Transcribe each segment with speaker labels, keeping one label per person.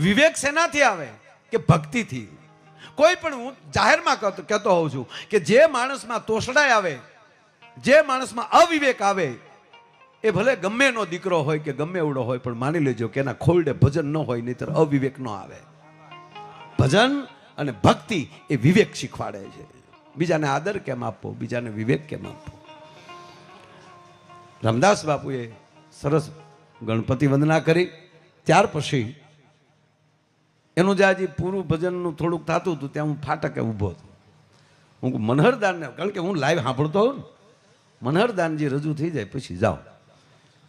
Speaker 1: વિવેક શેનાથી આવે કે ભક્તિથી. કોઈ પણ હું જાહેરમાં કહેતો હોઉં છું કે જે માણસમાં તોષડાઈ આવે, જે માણસમાં અવિવેક આવે, એ ભલે ગમે એનો દીકરો હોય કે ગમે એવડો હોય, પણ માની લેજો કે એના ખોરડે ભજન ન હોય, નહીતર અવિવેક ન આવે. ભજન અને ભક્તિ એ વિવેક શીખવાડે છે. બીજાને આદર કેમ આપવો, બીજાને વિવેક કેમ આપવો. રામદાસ બાપુએ સરસ ગણપતિ વંદના કરી. ત્યાર પછી એનું જે આજે પૂરું ભજનનું થોડુંક થતું હતું, ત્યાં હું ફાટકે ઊભો હતો. હું મનહરદાનને, કારણ કે હું લાઈવ સાંભળતો હોઉં ને, મનહરદાનજી રજૂ થઈ જાય પછી જાઓ.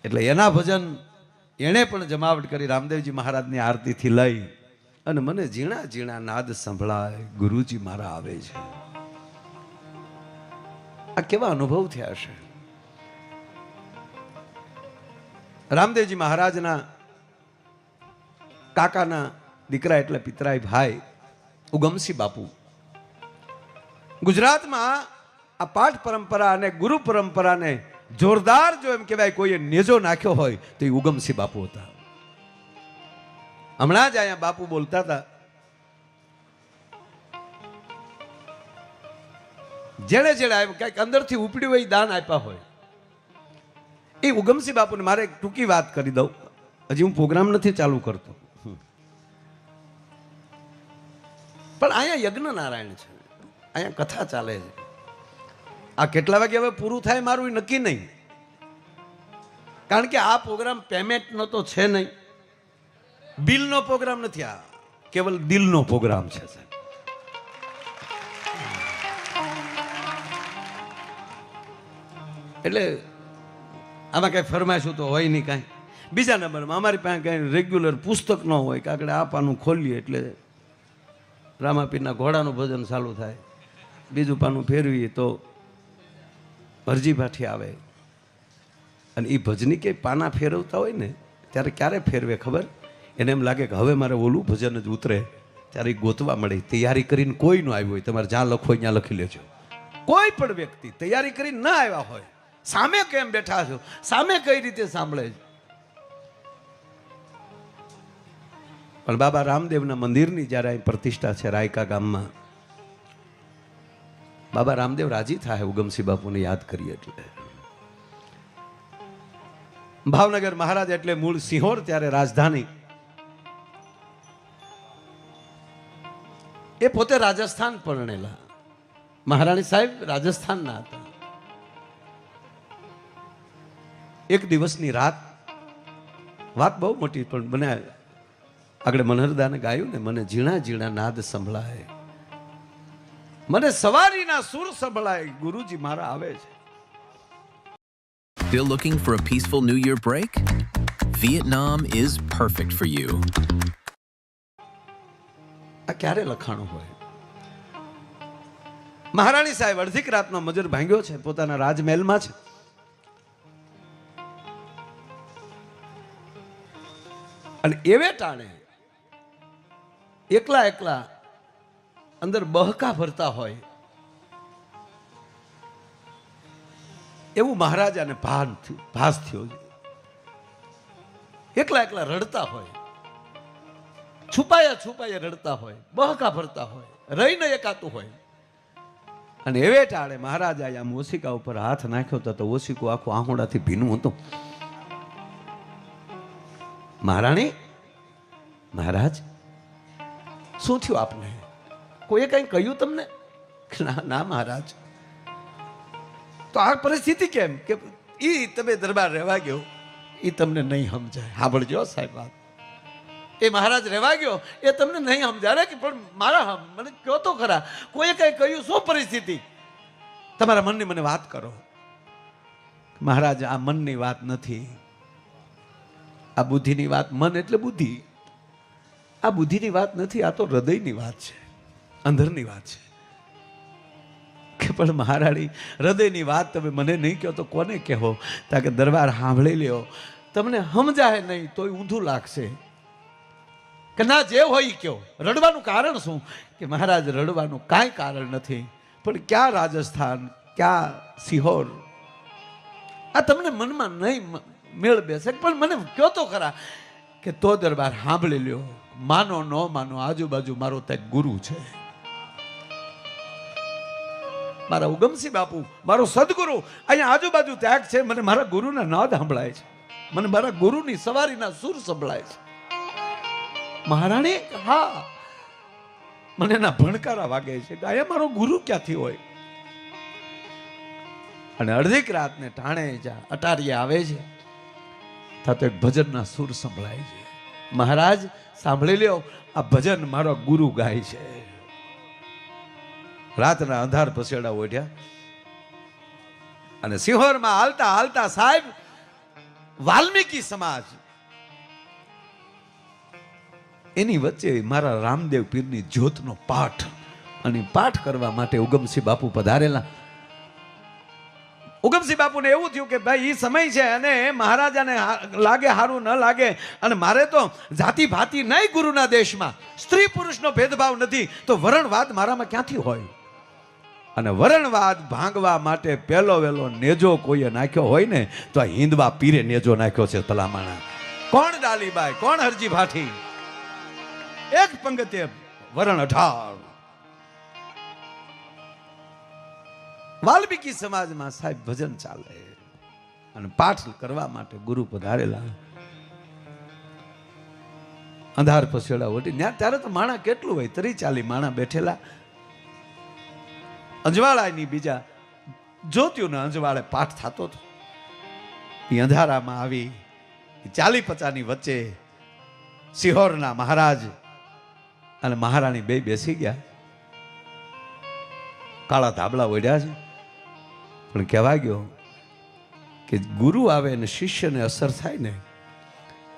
Speaker 1: એટલે એના ભજન એણે પણ જમાવટ કરી રામદેવજી મહારાજની આરતીથી લઈ, અને મને ઝીણા ઝીણા નાદ સંભળાય, ગુરુજી મારા આવે છે. આ કેવા અનુભવ થયા છે. રામદેવજી મહારાજના કાકાના દીકરા એટલે પિતરાઈ ભાઈ ઉગમસિંહ બાપુ ગુજરાતમાં આ પાઠ પરંપરા અને ગુરુ પરંપરાને જોરદાર જો એમ કહેવાય કોઈએ નેજો નાખ્યો હોય તો એ ઉગમસિંહ બાપુ હતા. હમણાં જ અહીંયા બાપુ બોલતા હતા, જેણે જેણે આવ્યું કંઈક અંદરથી ઉપડ્યું હોય દાન આપ્યા હોય, એ ઉગમસિંહ બાપુને મારે એક ટૂંકી વાત કરી દઉં. હજી હું પ્રોગ્રામ નથી ચાલુ કરતો, પણ અહીંયા યજ્ઞ નારાયણ છે, અહીંયા કથા ચાલે છે. આ કેટલા વાગે હવે પૂરું થાય મારું નક્કી નહીં, કારણ કે આ પ્રોગ્રામ પેમેન્ટનો તો છે નહીં, બિલનો પ્રોગ્રામ નથી, આ કેવલ દિલનો પ્રોગ્રામ છે. એટલે આમાં કઈ ફરમાઈશું તો હોય નહીં કાંઈ. બીજા નંબરમાં અમારી પાસે કાંઈ રેગ્યુલર પુસ્તક ન હોય કે આગળ આ પાનું ખોલીએ એટલે રામાપીરના ઘોડાનું ભજન ચાલુ થાય, બીજું પાનું ફેરવીએ તો અરજી ભાઠી આવે. અને એ ભજની કે પાના ફેરવતા હોય ને ત્યારે ક્યારે ફેરવે ખબર? એને એમ લાગે કે હવે મારે ઓલું ભજન જ ઉતરે, ત્યારે ગોતવા મળે. તૈયારી કરીને કોઈ ન આવ્યું હોય, તમારે જ્યાં લખો ત્યાં લખી લેજો. કોઈ પણ વ્યક્તિ તૈયારી કરીને ના આવ્યા હોય, સામે કેમ બેઠા છો, સામે કઈ રીતે સાંભળે છે. પણ બાબા રામદેવના મંદિરની જ્યારે અહીં પ્રતિષ્ઠા છે રાયકા ગામમાં, બાબા રામદેવ રાજી થાય ઉગમસિંહ બાપુને યાદ કરીએ. એટલે ભાવનગર મહારાજ એટલે મૂળ સિંહોર, ત્યારે રાજધાની. એ પોતે રાજસ્થાન પરણેલા, મહારાણી સાહેબ રાજસ્થાનના હતા. એક દિવસની રાત, વાત બહુ મોટી, પણ મને આગળ મનહરદાને ગાયું ને, મને ઝીણા ઝીણા નાદ સંભળાય, મને સવારીના સુર સંભળાય, ગુરુજી મારા આવે છે.
Speaker 2: Still looking for a peaceful New Year break? Vietnam is perfect for you.
Speaker 1: આ ક્યારે લખાણું હોય? મહારાણી સાહેબ અડધીક રાતનો મજર ભાંગ્યો છે, પોતાના રાજમહેલમાં છે. અને એવે ટાણે એકલા એકલા અંદર બહકા ભરતા હોય એવું મહારાજાને ભાસ થયો. એકલા એકલા રડતા હોય, છુપાયા છુપાયા રડતા હોય, બહકા ભરતા હોય, રહીને એકાતું હોય. અને એવે ટાળે મહારાજાએ આમ ઓશિકા ઉપર હાથ નાખ્યો તો ઓશિકું આખું આહોડાથી ભીનું હતું. મહારાણી, મહારાજ શું થયું આપને? કોઈએ કઈ કહ્યું તમને? ના ના મહારાજ. તો આ પરિસ્થિતિ કેમ કે ઈ તમે દરબાર રહેવા ગયો, એ તમને નહીં સમજાય. સાંભળજો સાહેબ વાત, એ મહારાજ રહેવા ગયો એ તમને નહીં સમજાય કે પણ મારા મને કહો તો ખરા, કોઈએ કઈ કહ્યું? શું પરિસ્થિતિ? તમારા મનની મને વાત કરો. મહારાજ, આ મનની વાત નથી, આ બુદ્ધિની વાત. મન એટલે બુદ્ધિ, આ બુદ્ધિની વાત નથી, આ તો હૃદયની વાત છે, અંદરની વાત છે. કે પણ મહારાણી, હૃદયની વાત તમે મને નહીં કહો તો કોને કહેવો? તાકે દરબાર સાંભળી લ્યો, તમને સમજાય નહીં તોય ઊંધું લાગશે. કે ના, જે હોય કયો. રડવાનું કારણ શું? કે મહારાજ, રડવાનું કાંઈ કારણ નથી, પણ ક્યાં રાજસ્થાન, ક્યાં સિહોર, આ તમને મનમાં નહીં મેળ બેસે. પણ મને કહો તો ખરા, કે તો દરબાર સાંભળી લ્યો, માનો ન માનો, આજુબાજુ મારો ત્યાં ગુરુ છે, મારા ઉગમસિંહ બાપુ, મારો સદગુરુ અહીંયા આજુબાજુ ત્યાગ છે. મને મારા ગુરુના નાદ સંભળાય છે, મને મારા ગુરુની સવારીના સુર સંભળાય છે. મહારાણી, હા, મને એના ભણકારા વાગે છે કે અહીંયા મારો ગુરુ ક્યાંથી હોય. અને અડધીક રાતને ટાણે અટારીએ આવે છે, તો એક ભજનના સુર સંભળાય છે. મહારાજ સાંભળી લ્યો, આ ભજન મારો ગુરુ ગાય છે. રાતના અંધાર પસેડા ઓઢ્યા અને સિંહોરમાં હાલતા હાલતા સાહેબ વાલ્મીકી સમાજ એની વચ્ચે મારા રામદેવ પીરની જ્યોતનો પાઠ, અને પાઠ કરવા માટે ઉગમસિંહ બાપુ પધારેલા. ઉગમસિંહ બાપુને એવું થયું કે ભાઈ એ સમય છે અને મહારાજાને લાગે સારું ન લાગે, અને મારે તો જાતિ ભાતિ નહીં ગુરુના દેશમાં, સ્ત્રી પુરુષનો ભેદભાવ નથી, તો વરણવાદ મારામાં ક્યાંથી હોય. અને વરણવાદ ભાંગવા માટે પહેલો વહેલો નેજો કોઈએ નાખ્યો હોય ને તો આ હિંદવા પીરે નેજો નાખ્યો છે. ભલામણા કોણ ડાલીબાઈ, કોણ હરજી ભાઠી, એક પંગતે વરણ 18. વાલ્મીકી સમાજમાં સાહેબ ભજન ચાલે અને પાઠ કરવા માટે ગુરુ પધારેલા. અંધાર પસેડા ઓટી ત્યારે તો માણા કેટલું હોય, 30-40 માણા બેઠેલા. અંજવાળાની બીજા જ્યોતિઓના અંજવાળે પાઠ થતો હતો. એ અંધારામાં આવી 40-50ની વચ્ચે સિહોરના મહારાજ અને મહારાણી બે બેસી ગયા. કાળા ધાબળા ઓઢ્યા છે, પણ કહેવા ગયો કે ગુરુ આવે ને શિષ્યને અસર થાય ને,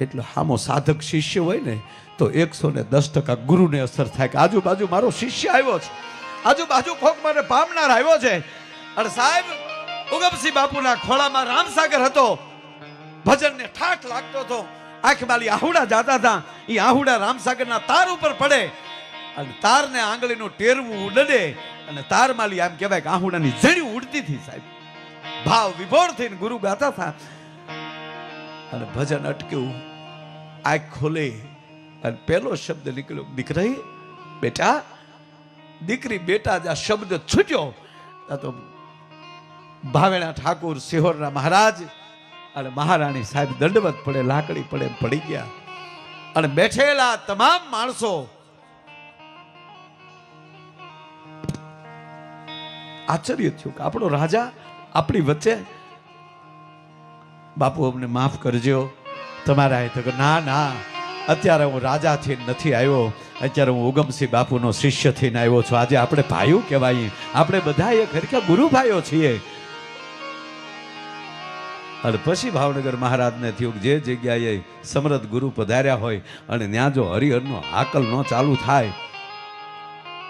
Speaker 1: એટલો હામો સાધક શિષ્ય હોય ને તો 110% ગુરુને અસર થાય કે આજુબાજુ મારો શિષ્ય આવ્યો છે, આજુબાજુ કોક મને પામનાર આવ્યો છે. અને સાહેબ ઉગમસિંહ બાપુના ખોળામાં રામસાગર હતો, ભજનને ઠાઠ લાગતો હતો, આંખમાંથી આહુડા જાતા હતા. એ આહુડા રામસાગરના તાર ઉપર પડે અને તારને આંગળીનું ટેરવું ઉડે અને તારમાલી આમ કહેવાય કે આહુડાની જડી ઉડતી હતી. સાહેબ ભાવ વિભોર થઈને ગુરુ ગાતા હતા અને ભજન અટક્યું. આંખ ખોલે અને પહેલો શબ્દ નીકળ્યો, દીકરી બેટા. દીકરી બેટા આ શબ્દ છૂટ્યો તો ભાવેણા ઠાકુર, સિહોરના મહારાજ અને મહારાણી સાહેબ દંડવત પડે, લાકડી પડે પડી ગયા. અને બેઠેલા તમામ માણસો આશ્ચર્ય થયું કે આપણો રાજા આપણી વચ્ચે. બાપુ અમને માફ કરજો, તમારા તો ના ના, અત્યારે હું રાજાથી નથી આવ્યો, અત્યારે હું ઉગમસિંહ બાપુનો શિષ્ય થઈને આવ્યો છું. આજે આપણે ભાઈઓ કહેવાય, આપણે બધા એક હરખા ગુરુ ભાઈઓ છીએ. અને પછી ભાવનગર મહારાજને થયું જે જગ્યાએ સમરથ ગુરુ પધાર્યા હોય અને ત્યાં જો હરિહરનો હાકલ ન ચાલુ થાય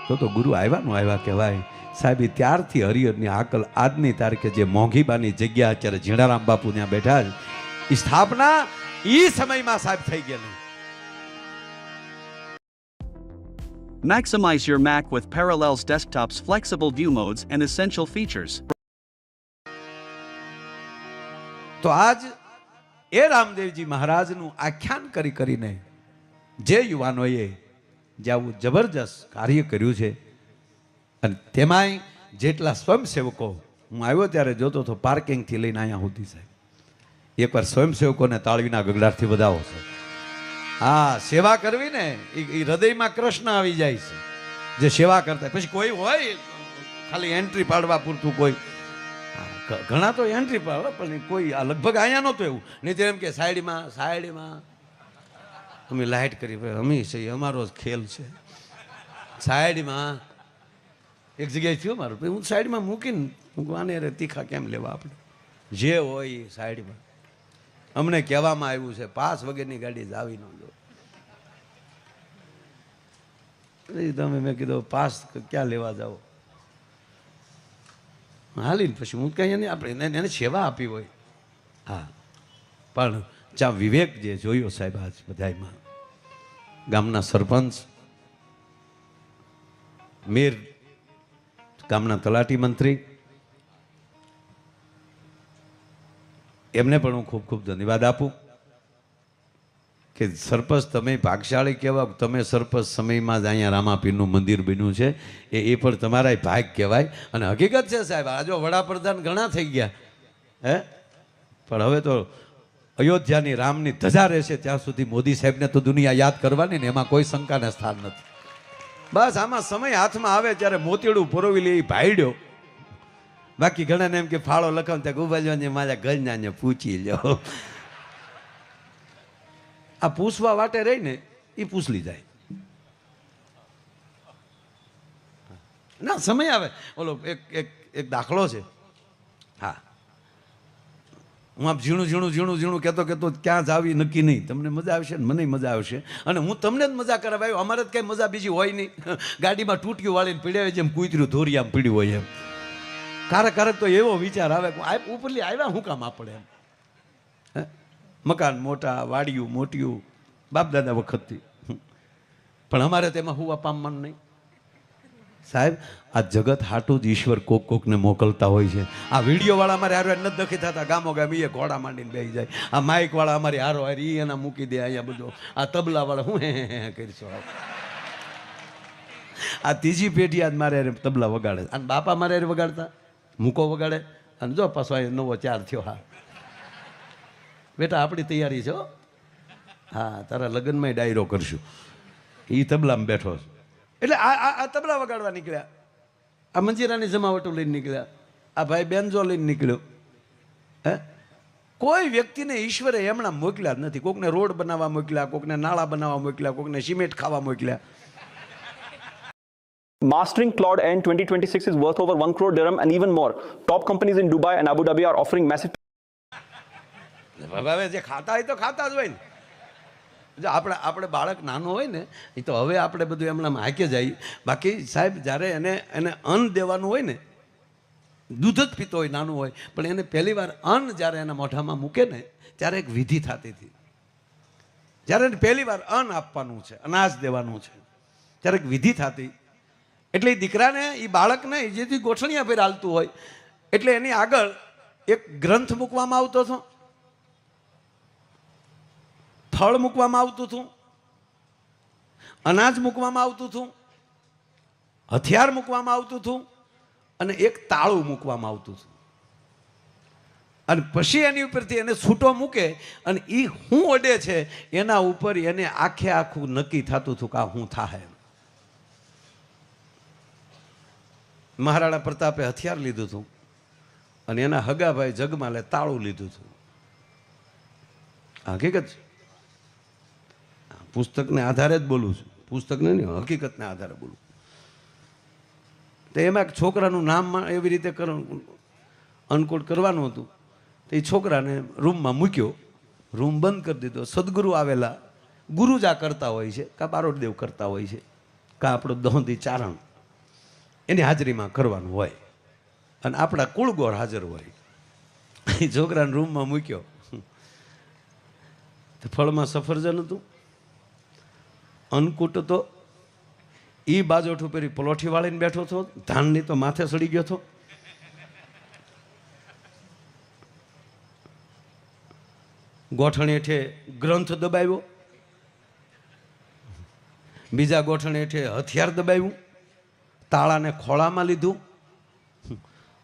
Speaker 1: તો ગુરુ આવ્યા કહેવાય. સાહેબ ત્યારથી હરિહરની હાકલ આજની તારીખે જે મોંઘીબાની જગ્યા અત્યારે ઝીણારામ બાપુ ત્યાં બેઠા છે, એ સ્થાપના એ સમયમાં સાહેબ થઈ ગયેલી.
Speaker 3: Maximize your Mac with Parallels Desktop's flexible view modes and essential features.
Speaker 1: તો આજ એ રામદેવજી મહારાજનું આખ્યાન કરીને જે યુવાનોએ જે આવું જબરજસ્ત કાર્ય કર્યું છે, અને તેમાંય જેટલા સ્વયંસેવકો, હું આવ્યો ત્યારે જોતો હતો પાર્કિંગથી લઈને અહીંયા સુધી સાહેબ, એકવાર સ્વયંસેવકોને તાળવીના ગગડાટથી વધાવો છે. હા, સેવા કરવી ને એ હૃદયમાં કૃષ્ણ આવી જાય છે જે સેવા કરતા. પછી કોઈ હોય ખાલી એન્ટ્રી પાડવા પૂરતું, કોઈ ઘણા તો એન્ટ્રી પાડે પણ કોઈ લગભગ અહીંયા નહોતું એવું. નહીં તો એમ કે સાઈડમાં અમે લાઇટ કરી, અમે છે અમારો જ ખેલ છે. સાઈડમાં એક જગ્યાએ થયું મારું, હું સાઈડમાં મૂકીને મૂકવાને અરે તીખા કેમ લેવા, આપણે જે હોય એ સાઈડમાં. અમને કહેવામાં આવ્યું છે પાસ વગેરેની ગાડી જ આવી ન દો. તમે મેં કીધું પાસ ક્યાં લેવા જાઓ, હાલીને પછી હું કહીએ નહીં, આપણે એને સેવા આપી હોય. હા, પણ જ્યાં વિવેક જે જોયો સાહેબ આજ બધામાં, ગામના સરપંચ, મેર, ગામના તલાટી મંત્રી, એમને પણ હું ખૂબ ખૂબ ધન્યવાદ આપું. કે સરપંચ તમે ભાગશાળી કહેવા, તમે સરપંચ સમયમાં જ અહીંયા રામાપીરનું મંદિર બન્યું છે, એ પણ તમારા ભાગ કહેવાય. અને હકીકત છે સાહેબ, આ જો વડાપ્રધાન ઘણા થઈ ગયા હે, પણ હવે તો અયોધ્યાની રામની ધજા રહેશે ત્યાં સુધી મોદી સાહેબને તો દુનિયા યાદ કરવાની ને, એમાં કોઈ શંકાને સ્થાન નથી. બસ આમાં સમય હાથમાં આવે ત્યારે મોતીડું પરોવી લે ભાઈડ્યો. બાકી ઘણાને એમ કે ફાળો લખાવ ત્યાં ગુબાજવાને મારા ઘરનાને પૂછી લો. આ પૂછવા વાટે રહીને એ પૂછલી જાય ના, સમય આવે. ઓલો એક દાખલો છે. હા, હું આપ ઝીણું કહેતો ક્યાં જાવી નક્કી નહીં. તમને મજા આવશે ને મને મજા આવશે, અને હું તમને જ મજા કરાવ્યો. અમારે જ કઈ મજા બીજી હોય નહીં. ગાડીમાં ટૂટક્યું વાળીને પીડ્યા જેમ કૂતર્યું ધોરિયામ પીડ્યું હોય એમ. કારક તો એવો વિચાર આવે ઉપરલી આવ્યા શું કામ આપણે એમ. હે, મકાન મોટા, વાડિયું મોટિયું, બાપ દાદા વખતથી, પણ અમારે તેમાં હુવા પામવાનું નહીં. સાહેબ, આ જગત હાટું જ ઈશ્વર કોકને મોકલતા હોય છે. આ વિડીયો વાળા અમારે હારો નથી દખી થતા, ગામો ગામ એ ઘોડા માંડીને બેસી જાય. આ માઇક વાળા અમારી હારો હારી એના મૂકી દે અહીંયા બધો. આ તબલા વાળા હું હે કરીશું. આ ત્રીજી પેઢી આજ મારે તબલા વગાડે, અને બાપા મારે વગાડતા, મૂકો વગાડે, અને જો પાછો નવો 4 થયો. હા બેટા, આપણી તૈયારી છે. હા, તારા લગ્નમાં ડાયરો કરશું. એ તબલામાં બેઠો છે એટલે આ તબલા વગાડવા નીકળ્યા. આ મંજીરાની જમાવટો લઈને નીકળ્યા. આ ભાઈ બેન્જો લઈને નીકળ્યો. હે, કોઈ વ્યક્તિને ઈશ્વરે એમણા મોકલ્યા જ નથી. કોકને રોડ બનાવવા મોકલ્યા, કોકને નાળા બનાવવા મોકલ્યા, કોકને સિમેન્ટ ખાવા મોકલ્યા.
Speaker 4: Mastering Claude N 2026 is worth over 1 crore dirham and even more. Top companies in Dubai and Abu Dhabi are offering massive.
Speaker 1: હવે જે ખાતા હોય તો ખાતા જ હોય ને. જો આપણે બાળક નાનો હોય ને એ તો હવે આપણે બધું એમના હાકે જાય. બાકી સાહેબ, જ્યારે એને અન્ન દેવાનું હોય ને, દૂધ જ પીતો હોય, નાનું હોય, પણ એને પહેલી વાર અન્ન જ્યારે એના મોઢામાં મૂકે ને ત્યારે એક વિધિ થતી હતી. જ્યારે એને પહેલી વાર અન્ન આપવાનું છે, અનાજ દેવાનું છે, ત્યારે એક વિધિ થતી. એટલે એ દીકરાને, એ બાળકને જેથી ગોઠણિયા ફેર હાલતું હોય એટલે એની આગળ એક ગ્રંથ મૂકવામાં આવતો હતો, ફળ મૂકવામાં આવતું હતું, અનાજ મૂકવામાં આવતું હતું, હથિયાર મૂકવામાં આવતું હતું, અને એક તાળું મૂકવામાં આવતું હતું. અને પછી એની ઉપરથી એને છૂટો મૂકે અને એ શું અડે છે એના ઉપર એને આખું નક્કી થતું હતું કે આ શું થાય. મહારાણા પ્રતાપે હથિયાર લીધું હતું અને એના હગાભાઈ જગમાલે તાળું લીધું હતું. હકીકત છે, પુસ્તકને આધારે જ બોલું છું, પુસ્તકને નહીં, હકીકતને આધારે બોલું. તો એમાં છોકરાનું નામ એવી રીતે અનકોડ કરવાનું હતું. તો એ છોકરાને રૂમમાં મૂક્યો, રૂમ બંધ કરી દીધો. સદગુરુ આવેલા, ગુરુજા કરતા હોય છે, કાં બારોટદેવ કરતા હોય છે, કાં આપણો દહોંદી ચારણ એની હાજરીમાં કરવાનું હોય, અને આપણા કુળગોર હાજર હોય. એ છોકરાને રૂમમાં મૂક્યો. તો ફળમાં સફરજન હતું, અન્નકૂટ હતો, એ બાજોઠ ઉપર પલોઠી વાળીને બેઠો હતો, ધાનની તો માથે સડી ગયો હતો. ગોઠણ હેઠે ગ્રંથ દબાવ્યો, બીજા ગોઠણ હેઠે હથિયાર દબાવ્યું, તાળાને ખોળામાં લીધું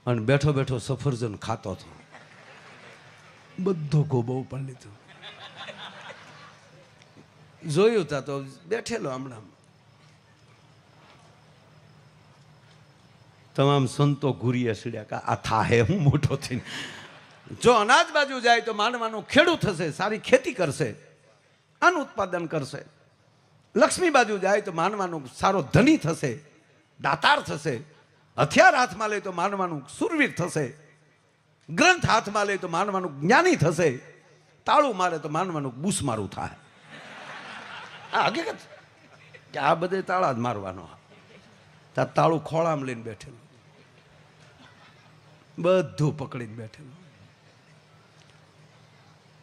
Speaker 1: અને બેઠો બેઠો સફરજન ખાતો હતો. બધો ગોબો ઉપર લીધો. જોયું તા તો બેઠેલો હમણાં. તમામ સંતો ઘૂરીએ સીડ્યા કે આ થાહે હું મોટો થઈને. જો અનાજ બાજુ જાય તો માનવાનું ખેડૂત થશે, સારી ખેતી કરશે, અન્ન ઉત્પાદન કરશે. લક્ષ્મી બાજુ જાય તો માનવાનું સારો ધની થશે, દાતાર થશે. હથિયાર હાથમાં લે તો માનવાનું સુરવીર થશે, ગ્રંથ હાથમાં લે તો માનવાનું જ્ઞાની થશે, તાળું મારે તો માનવાનું બૂસમારું થાય. આ હકીકત કે આ બધે તાળા જ મારવાનો. ત્યાં તાળું ખોળામાં લઈને બેઠેલું, બધું પકડીને બેઠેલું.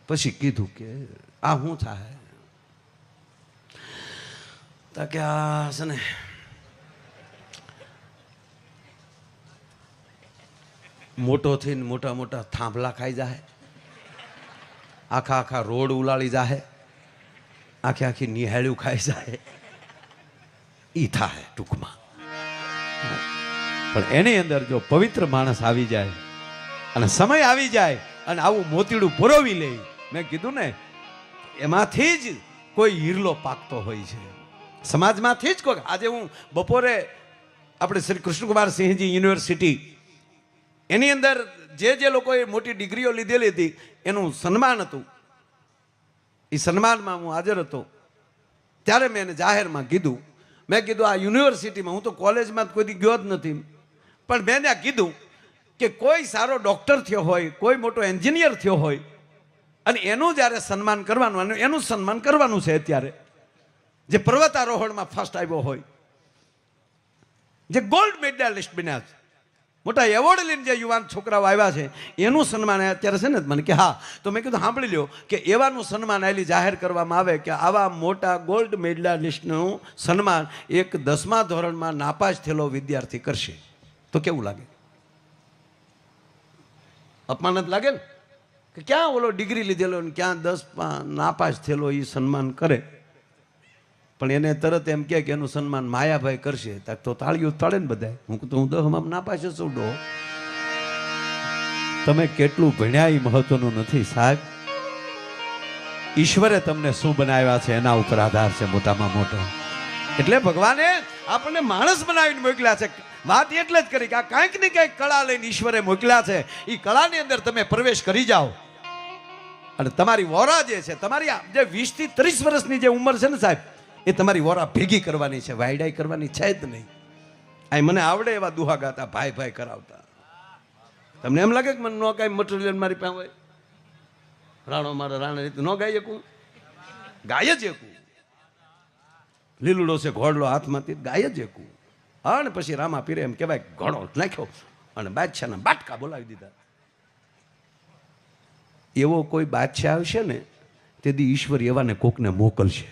Speaker 1: પછી કીધું કે આ શું થાય? તા કે આ છે ને મોટો થઈને મોટા મોટા થાંભલા ખાઈ જાય, આખા રોડ ઉલાળી જાય, આખે આખી નિહાળ્યું ખાઈ જાય ઈ થાય ટૂંકમાં. પણ એની અંદર જો પવિત્ર માણસ આવી જાય અને સમય આવી જાય અને આવું મોતીડું પરોવી લે, મેં કીધું ને એમાંથી જ કોઈ હીરલો પાકતો હોય છે, સમાજમાંથી જ કોઈ. આજે હું બપોરે આપણે શ્રી કૃષ્ણકુમાર સિંહજી યુનિવર્સિટી એની અંદર જે લોકોએ મોટી ડિગ્રીઓ લીધેલી હતી એનું સન્માન હતું, એ સન્માનમાં હું હાજર હતો. ત્યારે મેં એને જાહેરમાં કીધું, મેં કીધું આ યુનિવર્સિટીમાં, હું તો કોલેજમાં કોઈ દી ગયો જ નથી, પણ મેં ત્યાં કીધું કે કોઈ સારો ડૉક્ટર થયો હોય, કોઈ મોટો એન્જિનિયર થયો હોય અને એનું જ્યારે સન્માન કરવાનું, અને એનું સન્માન કરવાનું છે અત્યારે, જે પર્વતારોહણમાં ફર્સ્ટ આવ્યો હોય, જે ગોલ્ડ મેડલિસ્ટ બન્યા છે, મોટા એવોર્ડ લઈને જે યુવાન છોકરાઓ આવ્યા છે એનું સન્માન અત્યારે છે ને. મને કે હા, તો મેં કીધું સાંભળી લ્યો કે એવાનું સન્માન આલી જાહેર કરવામાં આવે કે આવા મોટા ગોલ્ડ મેડલિસ્ટનું સન્માન એક 10મા ધોરણમાં નાપાસ થયેલો વિદ્યાર્થી કરશે તો કેવું લાગે? અપમાન જ લાગે ને, કે ક્યાં ઓલો ડિગ્રી લીધેલો ને ક્યાં 10માં નાપાસ થયેલો એ સન્માન કરે. પણ એને તરત એમ કે એનું સન્માન માયાભાઈ કરશે, તો તાળીઓ તાળે ને બધાય. હું તો હું 10માં નાપાસ છું ડો. તમે કેટલું ભણ્યા એ મહત્વનું નથી સાહેબ, ઈશ્વરે તમને શું બનાવ્યા છે એના ઉપર આધાર છે મોટામાં મોટો. એટલે ભગવાને આપણને માણસ બનાવીને મોકલ્યા છે. વાત એટલે જ કરી કે આ કાંઈક ને કાંઈક કળા લઈને ઈશ્વરે મોકલ્યા છે, એ કળાની અંદર તમે પ્રવેશ કરી જાઓ અને તમારી વોરા જે છે, તમારી જે 20 થી 30 વર્ષની જે ઉંમર છે ને સાહેબ, એ તમારી વોરા ભેગી કરવાની છે, વાયડાઈ કરવાની છે જ નહીં. આ મને આવડે એવા દુહા ગાતા, ભાઈ ભાઈ કરાવતા. તમને એમ લાગે કે મને ન કાંઈ મટીરિયલ મારી પાસે હોય, રાણો મારા રાણા રીતે ન ગાઈ શકું? ગાય જ શકું. લીલુડો છે ઘોડલો હાથમાંથી ગાય જ શકું. અને પછી રામા પીરે એમ કહેવાય ઘોડો નાખ્યો અને બાદશાહના બાટકા બોલાવી દીધા. એવો કોઈ બાદશાહ આવશે ને તેથી ઈશ્વર એવાને કોકને મોકલશે.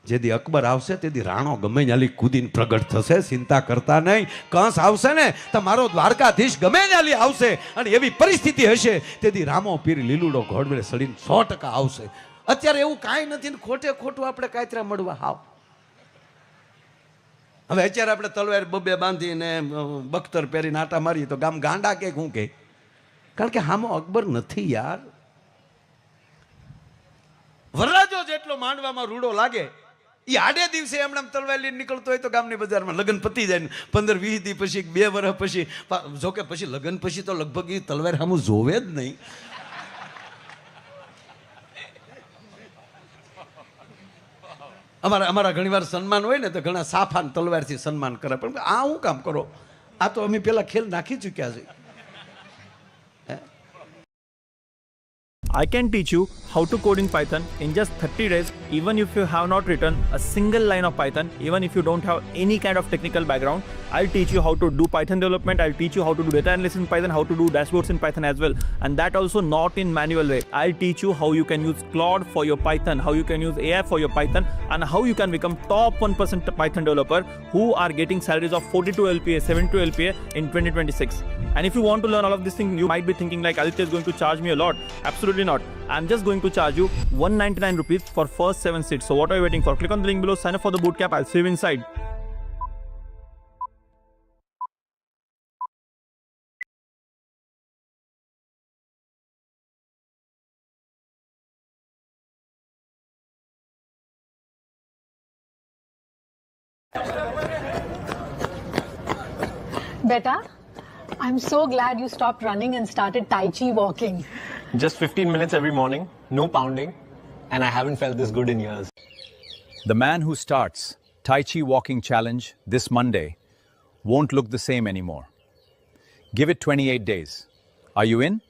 Speaker 1: જેથી અકબર આવશે તેથી રાણો ગમે ત્યાંથી કૂદીને પ્રગટ થશે, ચિંતા કરતા નહીં. કંસ આવશે ને તમારો દ્વારકાધીશ ગમે ત્યાંથી આવશે અને એવી પરિસ્થિતિ હશે તેથી રામો પીર લીલુડો ઘોડવે સડીને 100% આવશે. અત્યારે એવું કાંઈ નથી ને ખોટે ખોટું આપણે કાયતરા મળવા હાવ. હવે અત્યારે આપણે તલવાર બબે બાંધીને બખ્તર પહેરીને આટા મારીએ તો ગામ ગાંડા કે શું કે? કારણ કે હામો અકબર નથી યાર. વરરાજો જેટલો માંડવામાં રૂડો લાગે એ આડે દિવસે એમણે તલવાર લઈને નીકળતો હોય તો ગામની બજારમાં લગ્ન પતી જાય ને 15-20 દી પછી 2 વર્ષ પછી, જોકે પછી લગ્ન પછી તો લગભગ એ તલવાર સામું જોવે જ નહીં. અમારા ઘણીવાર સન્માન હોય ને તો ઘણા સાફાન તલવારથી સન્માન કરે, પણ આ હું કામ કરો? આ તો અમે પેલા ખેલ નાખી ચૂક્યા છે.
Speaker 4: I can teach you how to code in Python in just 30 days, even if you have not written a single line of Python, even if you don't have any kind of technical background. I'll teach you how to do Python development, I'll teach you how to do data analysis in Python, how to do dashboards in Python as well, and that also not in manual way. I'll teach you how you can use Claude for your Python, how you can use AI for your Python, and how you can become top 1% Python developer who are getting salaries of 42 LPA, 72 LPA in 2026. And if you want to learn all of these things, you might be thinking like Aditya is going to charge me a lot. Absolutely not. I'm just going to charge you 199 rupees for first 7 seats. So what are you waiting for? Click on the link below, sign up for the bootcamp. I'll see you inside.
Speaker 5: Beta, I'm so glad you stopped running and started Tai Chi walking.
Speaker 6: Just 15 minutes every morning, no pounding, and I haven't felt this good in years.
Speaker 7: The man who starts Tai Chi Walking Challenge this Monday won't look the same anymore. Give it 28 days. Are you in?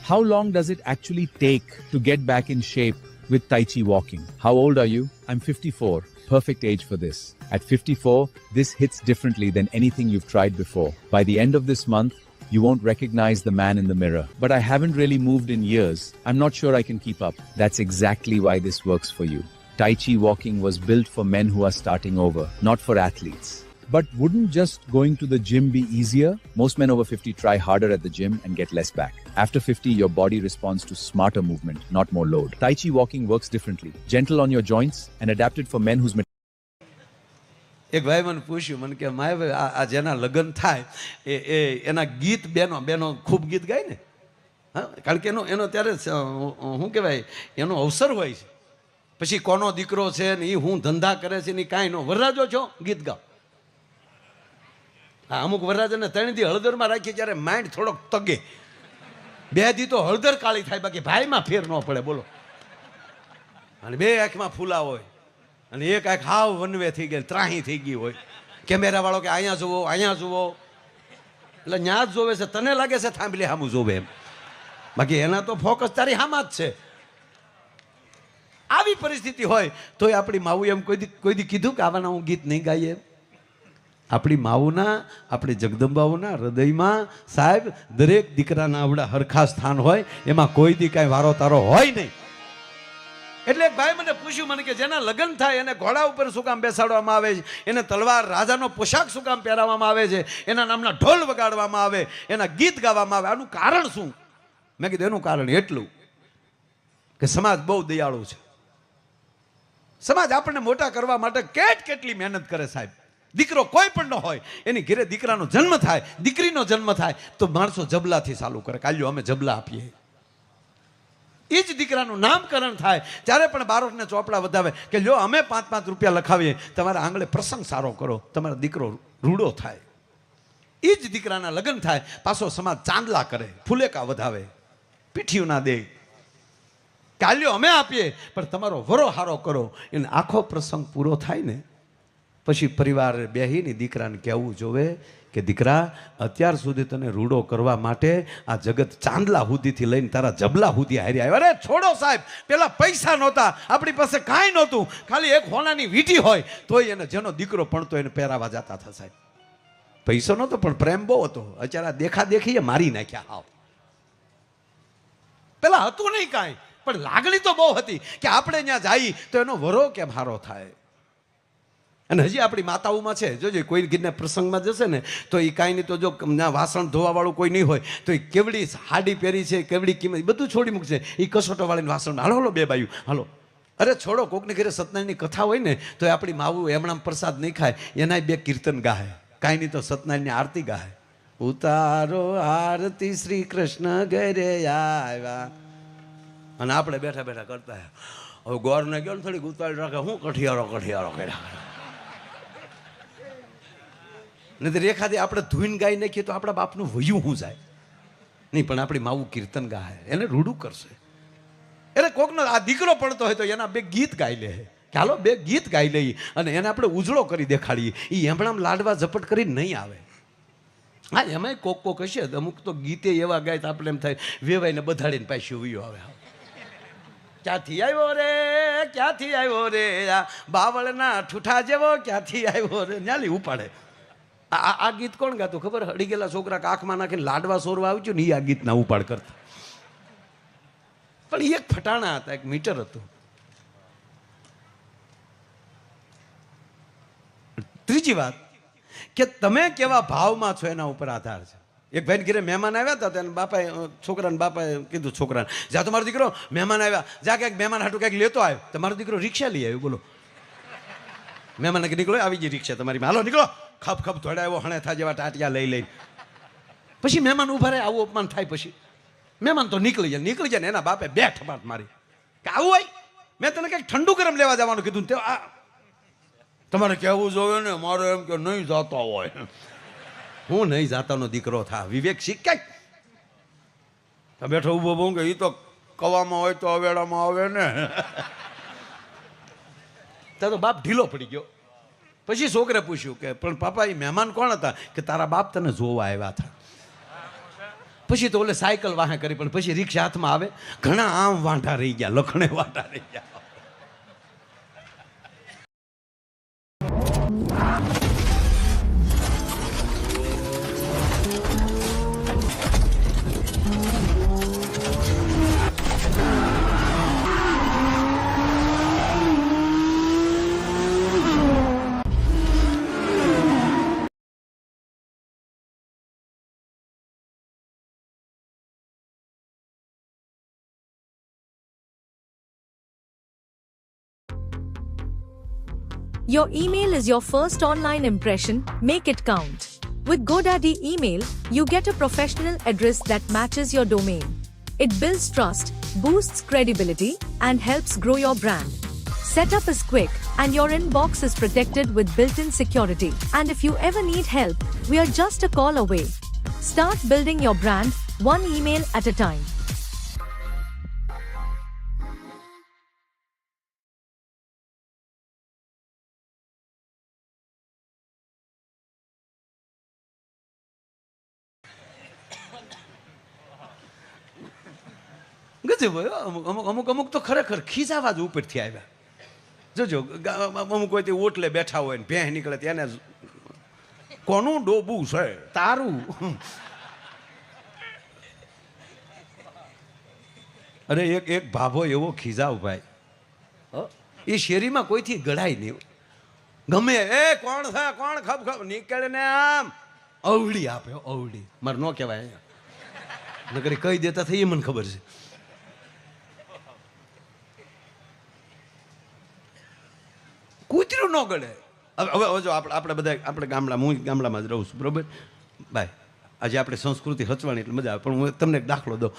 Speaker 8: How long does it actually take to get back in shape with Tai Chi walking?
Speaker 7: How old are you?
Speaker 8: I'm 54. Perfect age for this. At 54, this hits differently than anything you've tried before. By the end of this month, you won't recognize the man in the mirror. But I haven't really moved in years. I'm not sure I can keep up. That's exactly why this works for you. Tai Chi walking was built for men who are starting over, not for athletes. But wouldn't just going to the gym be easier? Most men over 50 try harder at the gym and get less back. After 50, your body responds to smarter movement, not more load. Tai Chi walking works differently, gentle on your joints and adapted for men whose
Speaker 1: એક ભાઈ મને પૂછ્યું, મને કે my ભાઈ આ જેના લગ્ન થાય એ એના ગીત બેનો ખૂબ ગીત ગાય ને, હા, કારણ કે એનો ત્યારે શું કહેવાય, એનો અવસર હોય છે. પછી કોનો દીકરો છે ને એ હું ધંધા કરે છે ને કાંઈ ન, વરરાજો છો ગીત ગાઓ. હા, અમુક વરરાજાને 3 દી હળદરમાં રાખીએ ત્યારે માઇન્ડ થોડોક તગે, 2 દી તો હળદર કાળી થાય, બાકી ભાઈમાં ફેર ન પડે, બોલો. અને 2 આંખમાં ફૂલા હોય અને 1 આંખ હાવ વનવે થઈ ગઈ, ત્રાહી થઈ ગઈ હોય. કેમેરાવાળો કે અહીંયા જુઓ, અહીંયા જુઓ, એટલે ન્યા જ જોવે છે, તને લાગે છે થાંભલી સામું જોવે એમ, બાકી એના તો ફોકસ તારી હામાં જ છે. આવી પરિસ્થિતિ હોય તોય આપણી માવું એમ કોઈ દી કીધું કે આવાના હું ગીત નહીં ગાઈએ? આપણી માવુના, આપણી જગદંબાઓના હૃદયમાં સાહેબ દરેક દીકરાના આવડા હરખા સ્થાન હોય, એમાં કોઈ દી કાંઈ વારો તારો હોય નહીં. એટલે એક ભાઈ મને પૂછ્યું, મને કે જેના લગ્ન થાય એને ઘોડા ઉપર શું કામ બેસાડવામાં આવે છે, એને તલવાર રાજાનો પોશાક શું કામ પહેરાવવામાં આવે છે, એના નામના ઢોલ વગાડવામાં આવે, એના ગીત ગાવામાં આવે, આનું કારણ શું? મેં કીધું એનું કારણ એટલું કે સમાજ બહુ દયાળુ છે. સમાજ આપણને મોટા કરવા માટે કેટલી મહેનત કરે સાહેબ. દીકરો કોઈ પણ ન હોય, એની ઘરે દીકરાનો જન્મ થાય, દીકરીનો જન્મ થાય તો માણસો જબલાથી ચાલુ કરે, કાલ્યો અમે જબલા આપીએ. એ જ દીકરાનું નામકરણ થાય ત્યારે પણ બાળકને ચોપડા વધાવે કે લ્યો અમે 5-5 રૂપિયા લખાવીએ, તમારા આંગળે પ્રસંગ સારો કરો, તમારો દીકરો રૂડો થાય. એ જ દીકરાના લગ્ન થાય, પાછો સમાજ ચાંદલા કરે, ફુલેકા વધાવે, પીઠિયું ના દે, કાલ્યો અમે આપીએ પણ તમારો વરો હારો કરો. એને આખો પ્રસંગ પૂરો થાય ને પછી પરિવાર બેહીને દીકરાને કહેવું જોવે કે દીકરા, અત્યાર સુધી તને રૂડો કરવા માટે આ જગત ચાંદલા હુદીથી લઈને તારા જબલા હુદી હારી આવ્યા. અરે છોડો સાહેબ, પેલા પૈસા નહોતા, આપણી પાસે કાંઈ નહોતું, ખાલી એક હોનાની વીંટી હોય તોય એને જેનો દીકરો ભણતો એને પહેરાવા જતા હતા સાહેબ. પૈસો નહોતો પણ પ્રેમ બહુ હતો. અત્યારે દેખા દેખીએ મારી નાખ્યા. હાવ પેલા હતું નહીં કાંઈ, પણ લાગણી તો બહુ હતી કે આપણે ત્યાં જઈએ તો એનો વરો કેમ હારો થાય. અને હજી આપણી માતાઓમાં છે, જોજો કોઈ ગીરના પ્રસંગમાં જશે ને તો એ કાંઈ નહીં, તો જો વાસણ ધોવાવાળું કોઈ નહીં હોય તો એ કેવડી હાડી પહેરી છે, કેવડી કિંમત, બધું છોડી મૂકશે. એ કસોટો વાળીને વાસણ, હાલો હાલો 2 બાયું હાલો. અરે છોડો, કોકની ઘરે સત્યનારાયણની કથા હોય ને તો આપણી માવું એમણામ પ્રસાદ નહીં ખાય, એનાય 2 કીર્તન ગાય, કાંઈ નહીં તો સત્યનારાયણની આરતી ગાય. ઉતારો આરતી શ્રી કૃષ્ણ ઘરે આવ્યા, અને આપણે બેઠા બેઠા કરતા. હવે ગોરને ગયો ને થોડીક ઉતારી રાખે, હું કઠિયારો કર્યા. નહીં તો રેખાથી આપણે ધૂન ગાઈ નાખીએ તો આપણા બાપનું વયું શું જાય નહીં, પણ આપણી માવું કીર્તન ગાય, એને રૂડું કરશે. એટલે કોકનો આ દીકરો પડતો હોય તો એના 2 ગીત ગાઈ લે કે હાલો 2 ગીત ગાઈ લઈએ અને એને આપણે ઉજળો કરી દેખાડીએ. એ એમણામ લાડવા ઝપટ કરી નહીં આવે. હા, એમાંય કોક હશે, અમુક તો ગીતે એવા ગાય તો આપણે એમ થાય વેવાઈને બધાડીને પાછી વયો આવે. ક્યાંથી આવ્યો રે, ક્યાંથી આવ્યો રે, આ બાવળના ઠૂઠા જેવો ક્યાંથી આવ્યો રે, ન્યાલી ઉપાડે. આ ગીત કોણ ગાતું ખબર? હડી ગયેલા છોકરા આંખમાં નાખીને લાડવા સોરવા આવ્યું ને એ આ ગીતના ઉપાડ કરતા. પણ એક ફટાણા હતા, એક મીટર હતું. ત્રીજી વાત કે તમે કેવા ભાવમાં છો એના ઉપર આધાર છે. એક ભાઈને ઘરે મહેમાન આવ્યા હતા, તેને બાપાએ છોકરાને બાપાએ કીધું છોકરાને, જા તમારો દીકરો મહેમાન આવ્યા, જા ક્યાંક મહેમાન હાટું ક્યાંક લેતો આવ્યો. તમારો દીકરો રિક્ષા લઈ આવ્યો, બોલો. મહેમાન કે નીકળો, આવી ગઈ રિક્ષા તમારી, હાલો નીકળો. ખપ ખપ ધોડાવ્યો, હણેથા જેવા ટાટિયા લઈ લઈને. પછી મહેમાન ઉભા રહે, આવું અપમાન થાય. પછી મહેમાન તો નીકળી જાય ને એના બાપે 2 ઠપાટ મારી કે આવું હોય, મેં તને કંઈક ઠંડુ ગરમ લેવા જવાનું કીધું, તે આ તમારે કહેવું જોઈએ ને, મારે એમ કે નહીં જાતો હોય. હું નહીં જાતાનો દીકરો થા, વિવેક શીખ ક્યાંક. બેઠો ઊભો બહુ કે એ તો કવામાં હોય તો અવેડામાં આવે ને. તો બાપ ઢીલો પડી ગયો. પછી છોકરે પૂછ્યું કે પણ પાપા એ મહેમાન કોણ હતા? કે તારા બાપ તને જોવા આવ્યા હતા. પછી તો ઓલે સાયકલ વાહે કરી, પણ પછી રિક્ષા હાથમાં આવે, ઘણા આમ વાંઢા રહી ગયા, લખણે વાંઢા રહી ગયા.
Speaker 9: Your email is your first online impression, make it count. With GoDaddy Email, you get a professional address that matches your domain. It builds trust, boosts credibility, and helps grow your brand. Setup is quick, and your inbox is protected with built-in security. And if you ever need help, we are just a call away. Start building your brand, one email at a time.
Speaker 1: ગજબ હોય હો. અમુક તો ખરેખર ખીજાવા જ ઉપરથી આવ્યા. જોજો અમુક હોય તે ઓટલે બેઠા હોય ને ભેંસ નીકળે તેને કોનું ડોબું છે તારું. અરે એક ભાભો એવો ખીજાવ ભાઈ, એ શેરીમાં કોઈથી ગળાય નહીં. ગમે એ કોણ છે કોણ ખબ ખબ નીકળે ને આમ અવળી આપે. અવળી મારે ન કહેવાય, નકરી કહી દેતા થઈ એ મને ખબર છે. કૂતરું ન ગળે. હવે જો આપણે બધા આપણે ગામડામાં, હું ગામડામાં જ રહું છું, બરોબર ભાઈ. આજે આપણે સંસ્કૃતિ રચવાની એટલે મજા આવે. પણ હું તમને એક દાખલો દઉં.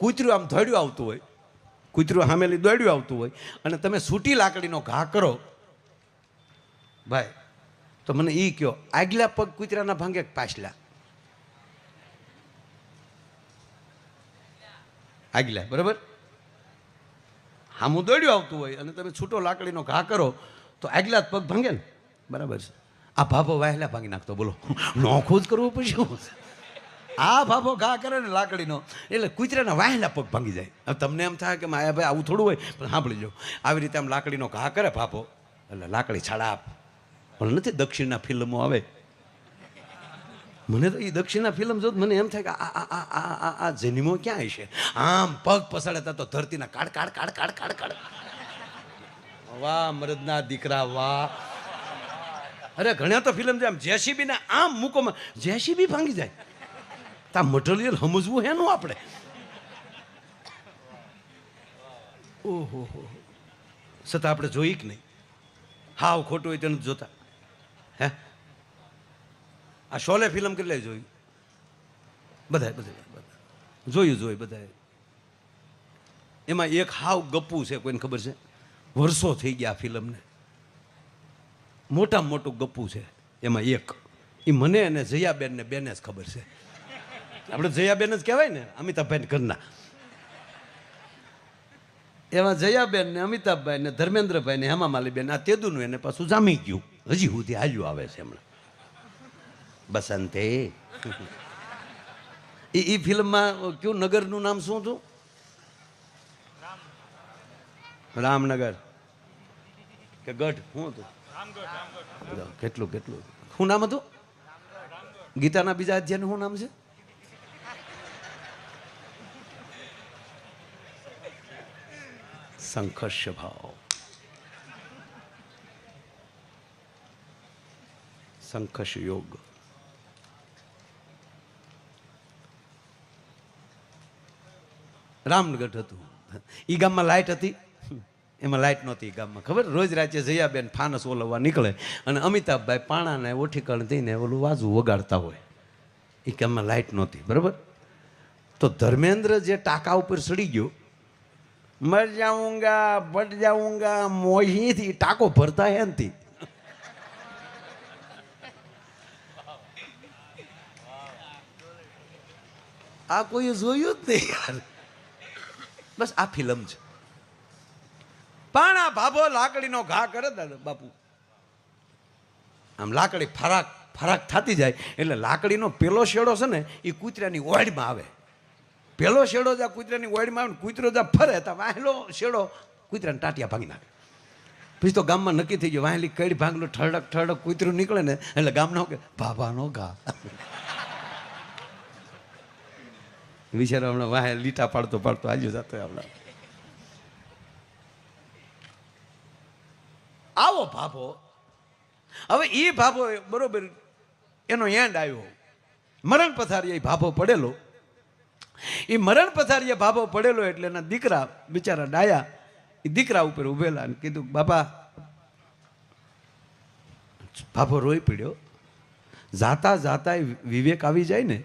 Speaker 1: કૂતરું આમ દોડ્યું આવતું હોય, કૂતરું સામેલી દોડ્યું આવતું હોય અને તમે સૂટી લાકડીનો ઘા કરો ભાઈ, તો મને એ કહો, આગલા પગ કૂતરાના ભાંગે પાછલા? આગલા, બરાબર. હામું દોડ્યું આવતું હોય અને તમે છૂટો લાકડીનો ઘા કરો તો આગલા જ પગ ભાંગે ને, બરાબર છે. આ ભાભો વાહેલા ભાંગી નાખતો. બોલો, નોખું જ કરવું પછી. આ ભાભો ઘા કરે ને લાકડીનો એટલે કૂતરાના વાહેલા પગ ભાંગી જાય. હવે તમને એમ થાય કે માયા ભાઈ આવું થોડું હોય, પણ સાંભળી લો, આવી રીતે આમ લાકડીનો ઘા કરે ભાભો એટલે લાકડી છાડા. પણ નથી દક્ષિણના ફિલ્મો આવે, મને તો એ દક્ષિણના ફિલ્મ જો મને એમ થાય કે આ જન્મો ક્યાં હશે. આમ પગ પસાડતા તો ધરતીના કાડ કાડ કાડ કાડ કાડ કાડ. વાહ મરદના દીકરા વાહ. અરે ઘણા તો ફિલ્મ છે આમ જેસીબી ને આમ મૂકોમાં જેસીબી ભાંગી જાય. તા મટીરિયલ સમજવું હેનું આપણે. ઓહો હો, છતાં આપણે જોઈ કે નહીં? હાવ ખોટું હોય તેને જોતા હે. આ શોલે ફિલ્મ કેટલાય જોયું? બધાય જોયું બધાએ. એમાં એક હાવ ગપ્પુ છે, કોઈને ખબર છે? વર્ષો થઈ ગયા ફિલ્મને, મોટામાં મોટું ગપ્પુ છે. એમાં એક એ મને અને જયાબેન ને બેને જ ખબર છે. આપણે જયાબેન જ કહેવાય ને, અમિતાભભાઈ ઘરના. એમાં જયાબેન ને અમિતાભભાઈ ને ધર્મેન્દ્રભાઈ ને હેમા માલીબેન, આ તેદુનું એને પાછું જામી ગયું. હજી સુધી હાલ્યું આવે છે હમણાં. બસંતે એ ફિલ્મમાં કયું નગરનું નામ શું હતું? રામનગર કે ગઢ? શું હતું? કેટલું શું નામ હતું? ગીતાના બીજા અધ્યાયનું શું નામ છે? સંઘર્ષ ભાવ. સંઘર્ષ યોગ. રામનગર હતું. એ ગામમાં લાઇટ હતી, એમાં લાઇટ નહોતી એ ગામમાં. ખબર, રોજ રાતે જયાબેન ફાનસ ઓલવવા નીકળે અને અમિતાભભાઈ પાણાને ઓઠીકણ દઈને ઓલું વાજુ વગાડતા હોય. એ ગામમાં લાઇટ નહોતી, બરાબર. તો ધર્મેન્દ્ર જે ટાંકા ઉપર ચડી ગયો, મર જાઉંગા બટ જાઉંગા મોહીથી ટાંકો ભરતા એનથી. આ કોઈ જોયું જ નહીં યાર. બસ આ ફિલ્મ છે. પણ આ ભાભો લાકડીનો ઘા કરે દાદા બાપુ, આમ લાકડી ફરાક ફરાક થતી જાય એટલે લાકડીનો પેલો શેડો છે ને એ કૂતરાની ઓળમાં આવે. પેલો શેડો જ્યાં કૂતરાની ઓળમાં આવે ને કૂતરો જ્યાં ફરે ત્યાં વાહેલો શેડો કૂતરાને ટાટિયા ભાંગી નાખે. પછી તો ગામમાં નક્કી થઈ ગયું, વાહેલી કઈ ભાંગલું ઠરડક ઠરડક કૂતરું નીકળે ને એટલે ગામના કે ભાભાનો ઘા. વિચારો હમણાં વાહે લીટા પાડતો પાડતો આજુ જતો હમણાં. આવો ભાભો. હવે એ ભાભો બરોબર એનો એન્ડ આવ્યો. મરણ પથારીએ ભાભો પડેલો. એ મરણ પથારીએ ભાભો પડેલો એટલે એના દીકરા બિચારા ડાયા એ દીકરા ઉપર ઉભેલા અને કીધું, બાપા બાપો રોઈ પડ્યો. જાતા જાતા વિવેક આવી જાય ને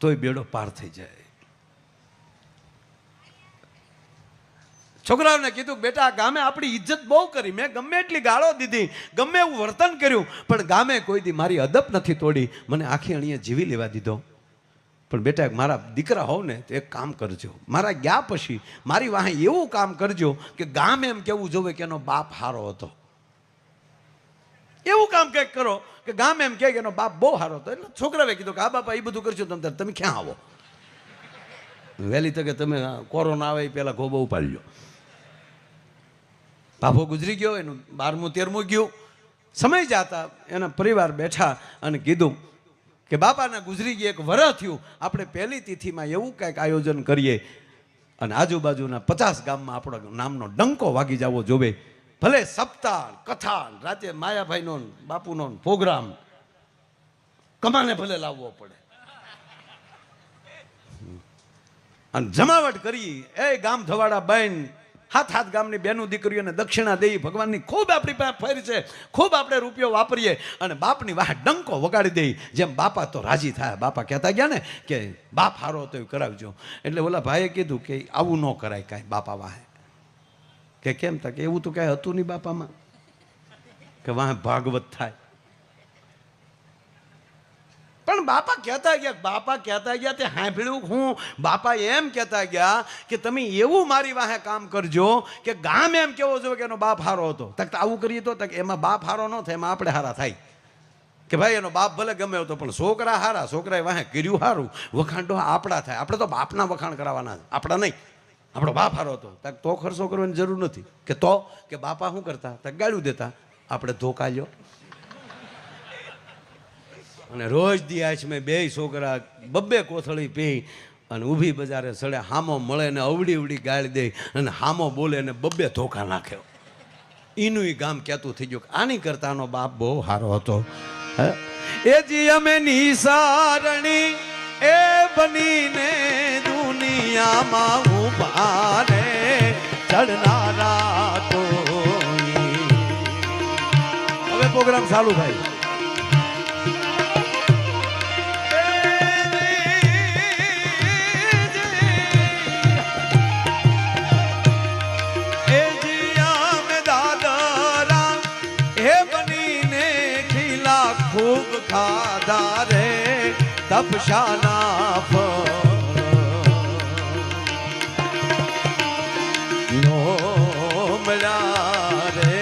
Speaker 1: તોય બેડો પાર થઈ જાય. છોકરાઓને કીધું બેટા ગામે આપણી ઇજ્જત બહુ કરી, મેં ગમે એટલી ગાળો દીધી, ગમે એવું વર્તન કર્યું, પણ ગામે કોઈ દી મારી અદબ નથી તોડી, મને આખી અણીએ જીવી લેવા દીધો. પણ બેટા મારા દીકરા હોવ ને તો એક કામ કરજો, મારા ગયા પછી મારી વાહે એવું કામ કરજો કે ગામ એમ કેવું જોવે કે એનો બાપ હારો હતો. એવું કામ કંઈક કરો કે ગામ એમ કહે કે એનો બાપ બહુ સારો હતો. એટલે છોકરાએ કીધું કે આ બાપા એ બધું કરશો તમે ક્યાં આવો, વહેલી તકે તમે કોરોના આવે એ પહેલાં ખોબો ઉપાડી લો. બાપો ગુજરી ગયો, એનું 12મું 13મું ગયું. સમય જતા એના પરિવાર બેઠા અને કીધું કે બાપાના ગુજરી ગઈ 1 વર્ષ થયું, આપણે પહેલી તિથિમાં એવું કંઈક આયોજન કરીએ અને આજુબાજુના 50 ગામમાં આપણો નામનો ડંકો વાગી જવો જોવે. ભલે સપ્તાહ કથા રાતે માયાભાઈનો બાપુનો પ્રોગ્રામ કમાને ભલે લાવવો પડે અને જમાવટ કરી. એ ગામ ધવાડા બહેન 7 ગામની બેનું દીકરીઓને દક્ષિણા દઈ, ભગવાનની ખૂબ આપણી પાસે ફેર છે, ખૂબ આપણે રૂપિયો વાપરીએ અને બાપની વાહ ડંકો વગાડી દઈ. જેમ બાપા તો રાજી થાય. બાપા કહેતા ગયા ને કે બાપ હારો હતો એવું કરાવજો. એટલે ઓલા ભાઈએ કીધું કે આવું ન કરાય કાંઈ બાપા વાહે. કે કેમ થાય? કે એવું તો કાંઈ હતું નહીં બાપામાં, કે વાહ ભાગવત થાય. પણ બાપા કહેતા ગયા તે સાંભળ્યું હું? બાપા એમ કહેતા ગયા કે તમે એવું મારી વાહે કામ કરજો કે ગામ એમ કેવો જોઈએ કે એનો બાપ હારો હતો. તક આવું કરીએ તો એમાં બાપ હારો ન થાય, એમાં આપણે હારા થાય. કે ભાઈ એનો બાપ ભલે ગમે હતો પણ છોકરા હારા, છોકરાએ વાહે કર્યું હારું, વખાણ તો આપણા થાય. આપણે તો બાપના વખાણ કરવાના, આપણા નહીં. આપણો બાપ હારો હતો તો ખર્ચો કરવાની જરૂર નથી. કે બાપા શું કરતા? ગાળ્યું દેતા, આપણે ધોકા લ્યો. અને રોજ દિયાશ મેં 2 છોકરા 2 કોથળી પી અને ઊભી બજારે સડે, હામો મળે ને અવડી ગાળી દે અને હામો બોલે ને 2 ધોકા નાખ્યો. એનું ગામ કહેતું થઈ ગયું કે આની કરતાનો બાપ બહુ સારો હતો. એ જી અમે નિસારણી એ બનીને દુનિયામાં ઉભા રે ચડનારા તો. હવે પ્રોગ્રામ ચાલુ થાય. ખૂબ ખાધા રે તપશાના ફળો મળ્યા રે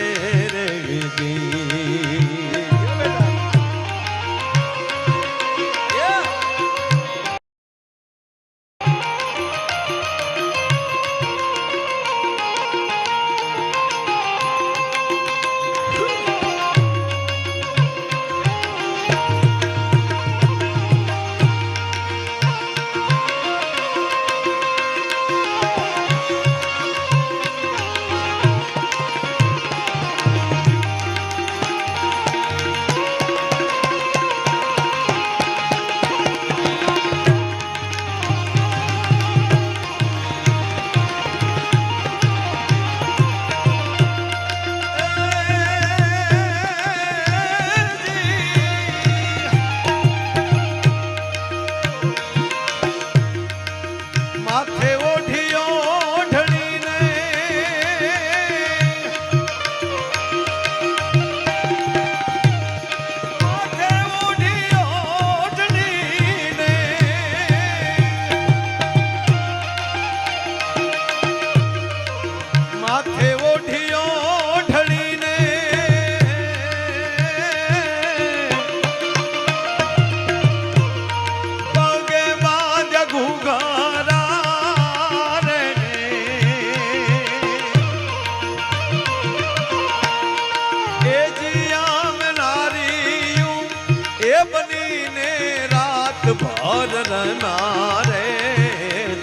Speaker 1: નારે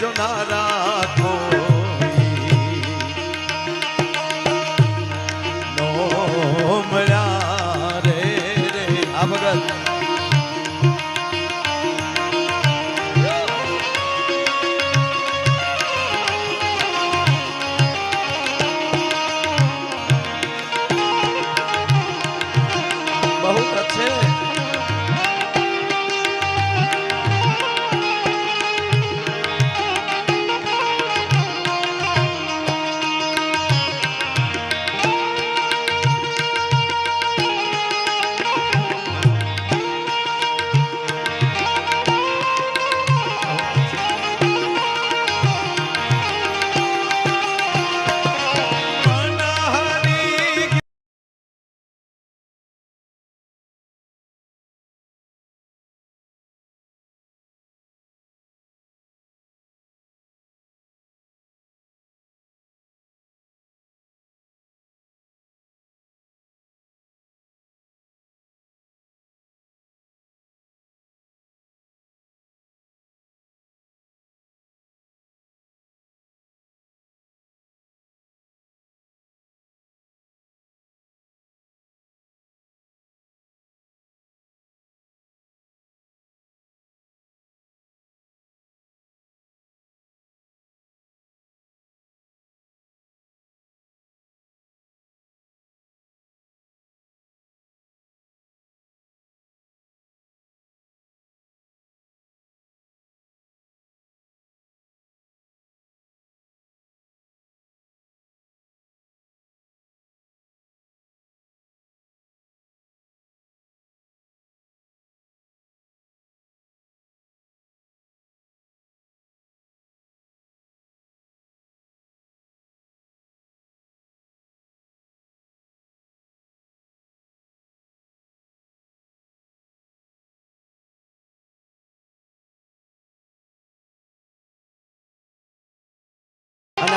Speaker 1: જોનારા નો મળ્યા રે આ ભગત.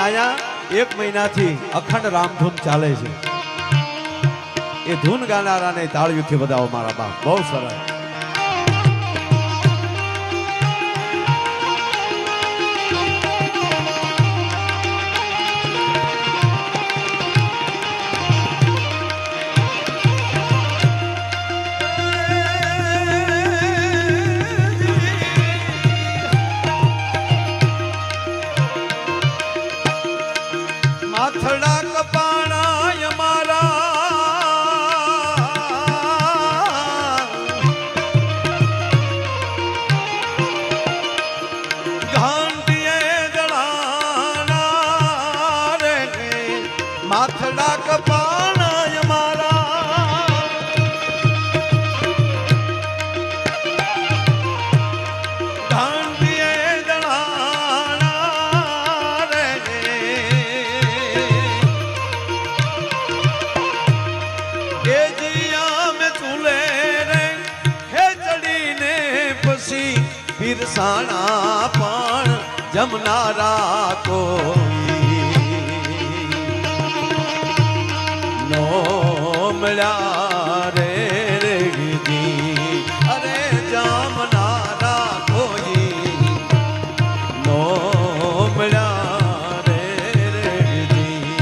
Speaker 1: અહીંયા 1 મહિનાથી અખંડ રામધૂન ચાલે છે. એ ધૂન ગાનારાને તાળીઓથી વધાવો મારા બાપ. બહુ સરસ. માથડા કપાણાય મારા ઘાંટીએ ગળાના રે માથડા કપાણાય મારા ઘાંટીએ ગળાના રે એ જીયા મે ચૂલે રે હે ચડીને પછી ફિરસાણા પણ જમનારા કોઈ નો મળ્યા રે રેગજી. અરે જમનારા કોઈ નો મળ્યા રે રેગજી.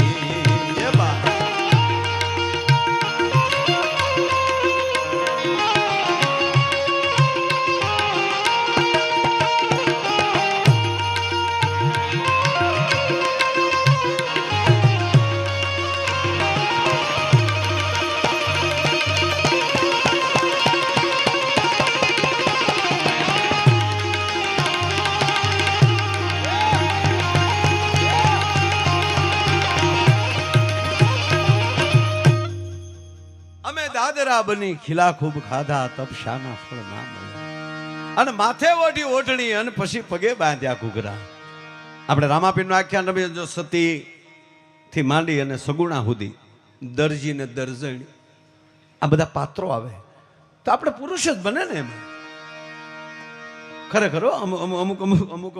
Speaker 1: એ બા અમે દાદરા બની ખીલા ખૂબ ખાધા તપશાના ફળ ના મળ્યા. અને માથે ઓઢી ઓઢણી અને પછી પગે બાંધ્યા ઘૂઘરા. આપણે રામાપીરનું આખ્યાન રમીએ જો સતી થી માંડી અને સગુણા સુધી દરજી ને દરજણી આ બધા પાત્રો આવે તો આપણે પુરુષ જ બને ને એમાં. ખરેખર